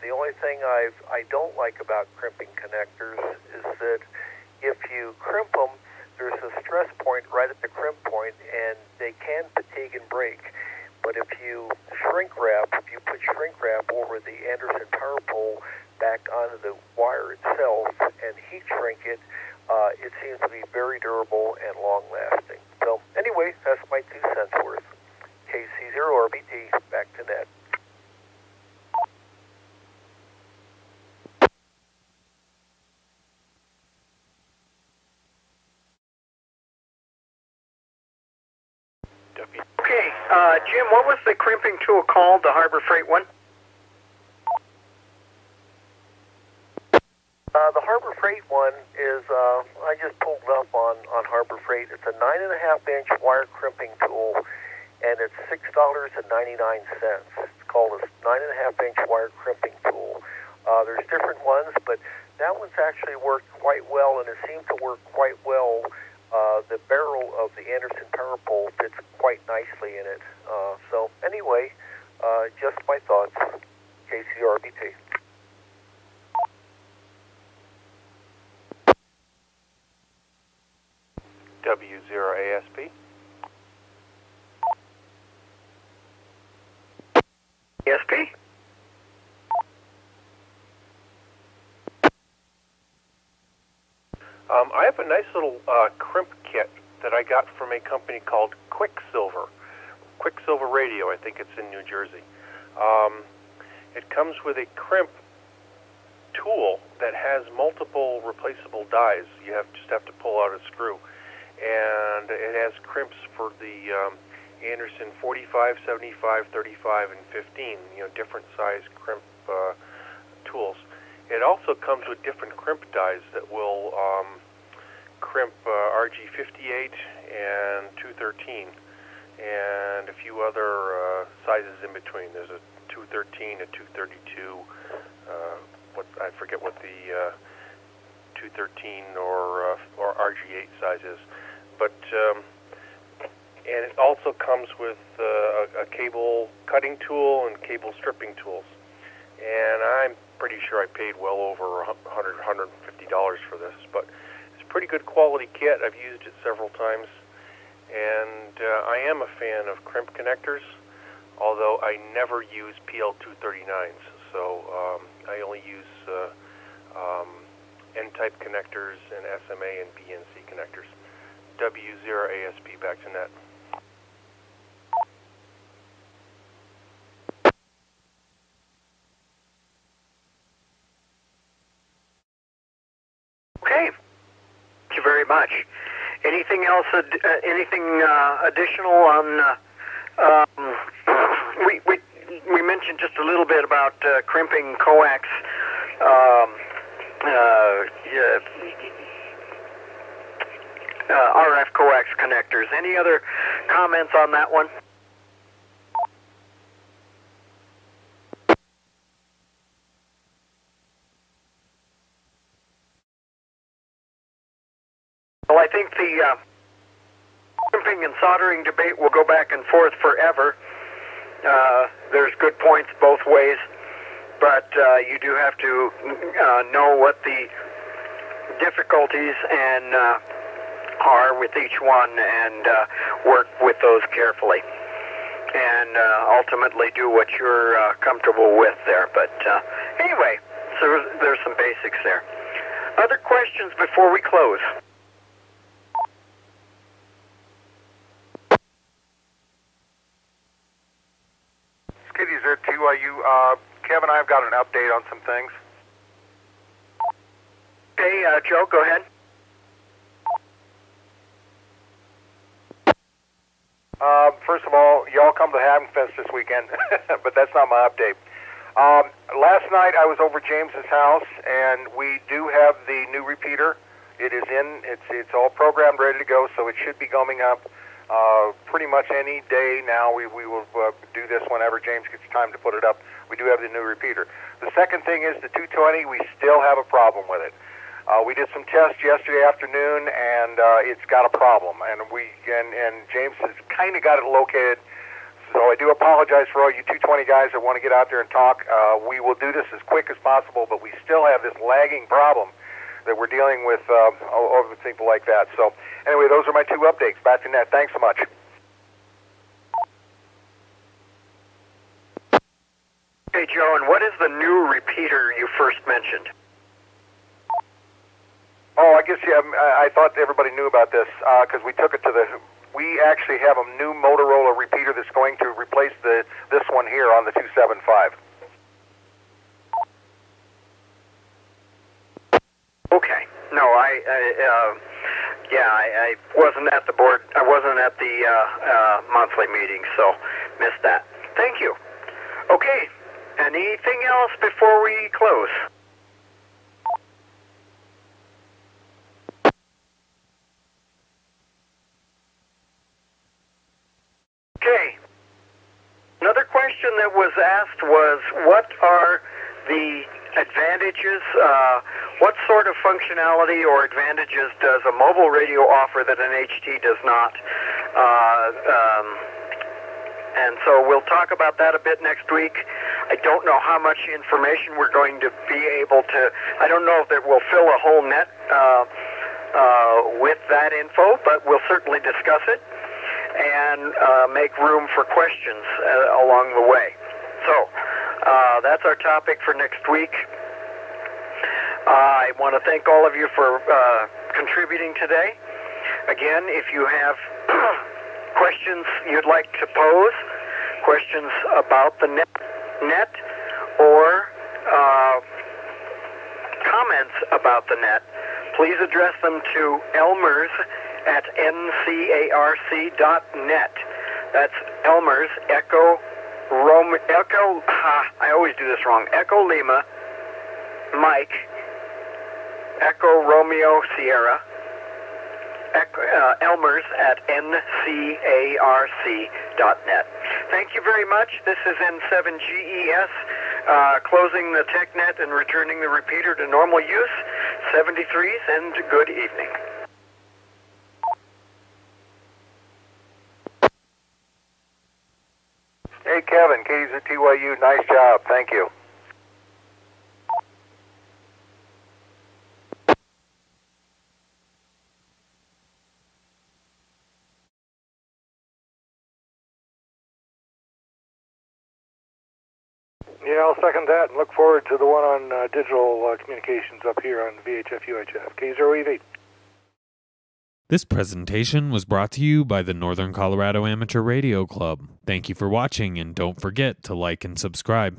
[SPEAKER 13] The only thing I don't like about crimping connectors is that if you crimp them, there's a stress point right at the crimp point, and they can fatigue and break. But if you put shrink wrap over the Anderson power pole back onto the wire itself and heat shrink it, it seems to be very durable and long-lasting. So anyway, that's my 2 cents worth. KC0RBT, back to net.
[SPEAKER 1] Okay, Jim, what was the crimping tool called, the Harbor Freight one?
[SPEAKER 13] The Harbor Freight one is, I just pulled it up on Harbor Freight. It's a 9.5-inch wire crimping tool, and it's $6.99. It's called a 9.5-inch wire crimping tool. There's different ones, but that one's actually worked quite well, and it seemed to work quite well. The barrel of the Anderson power pole fits quite nicely in it. So anyway, just my thoughts. KCRBT.
[SPEAKER 12] W0ASP.
[SPEAKER 1] ESP?
[SPEAKER 12] I have a nice little crimp kit that I got from a company called Quicksilver Radio. I think it's in New Jersey. It comes with a crimp tool that has multiple replaceable dies. You just have to pull out a screw. And it has crimps for the Anderson 45, 75, 35, and 15, different size crimp tools. It also comes with different crimp dies that will crimp RG58 and 213, and a few other sizes in between. There's a 213, a 232, I forget what the 213 or RG8 size is. But And it also comes with a cable cutting tool and cable stripping tools. And I'm pretty sure I paid well over $100, $150 for this, but it's a pretty good quality kit. I've used it several times, and I am a fan of crimp connectors, although I never use PL239s, so I only use N-type connectors and SMA and BNC connectors. W0ASP, back to net.
[SPEAKER 1] Okay, thank you very much. Anything else? Anything additional on? We mentioned just a little bit about crimping coax. RF coax connectors. Any other comments on that one? Well, I think the crimping and soldering debate will go back and forth forever. There's good points both ways, but you do have to know what the difficulties and are with each one, and work with those carefully, and ultimately do what you're comfortable with there. But anyway, so there's some basics there. Other questions before we close?
[SPEAKER 6] Skiddy, is there too? Kevin and I have got an update on some things.
[SPEAKER 1] Okay, Joe, go ahead.
[SPEAKER 6] First of all, y'all come to Havenfest this weekend, but that's not my update. Last night I was over James's house, and we do have the new repeater. It is in. It's all programmed, ready to go, so it should be coming up pretty much any day now. We will do this whenever James gets time to put it up. We do have the new repeater. The second thing is the 220. We still have a problem with it. We did some tests yesterday afternoon, and it's got a problem. And James has kind of got it located. So I do apologize for all you 220 guys that want to get out there and talk. We will do this as quick as possible, but we still have this lagging problem that we're dealing with over people like that. So anyway, those are my two updates. Back to net. Thanks so much.
[SPEAKER 1] Hey, Joe, and what is the new repeater you first mentioned?
[SPEAKER 6] Oh, I guess, yeah, I thought everybody knew about this because we took it to the... We actually have a new Motorola repeater that's going to replace this one here on the 275.
[SPEAKER 1] Okay. No, I wasn't at the board. I wasn't at the monthly meeting, so missed that. Thank you. Okay. Anything else before we close? Okay. Another question that was asked was, what are the advantages, what sort of functionality or advantages does a mobile radio offer that an HT does not? And so we'll talk about that a bit next week. I don't know how much information we're going to be able to, I don't know if that will fill a whole net with that info, but we'll certainly discuss it and make room for questions along the way. So that's our topic for next week. I want to thank all of you for contributing today. Again, if you have questions you'd like to pose, questions about the net or comments about the net, please address them to elmers@ncarc.net. That's Elmers, Echo Lima, Mike, Echo Romeo Sierra, Elmers@ncarc.net. Thank you very much. This is N7GES, closing the TechNet and returning the repeater to normal use. 73s, and good evening.
[SPEAKER 6] KTYU, nice job. Thank you.
[SPEAKER 4] Yeah, I'll second that and look forward to the one on digital communications up here on VHF UHF. K0EV.
[SPEAKER 14] This presentation was brought to you by the Northern Colorado Amateur Radio Club. Thank you for watching, and don't forget to like and subscribe.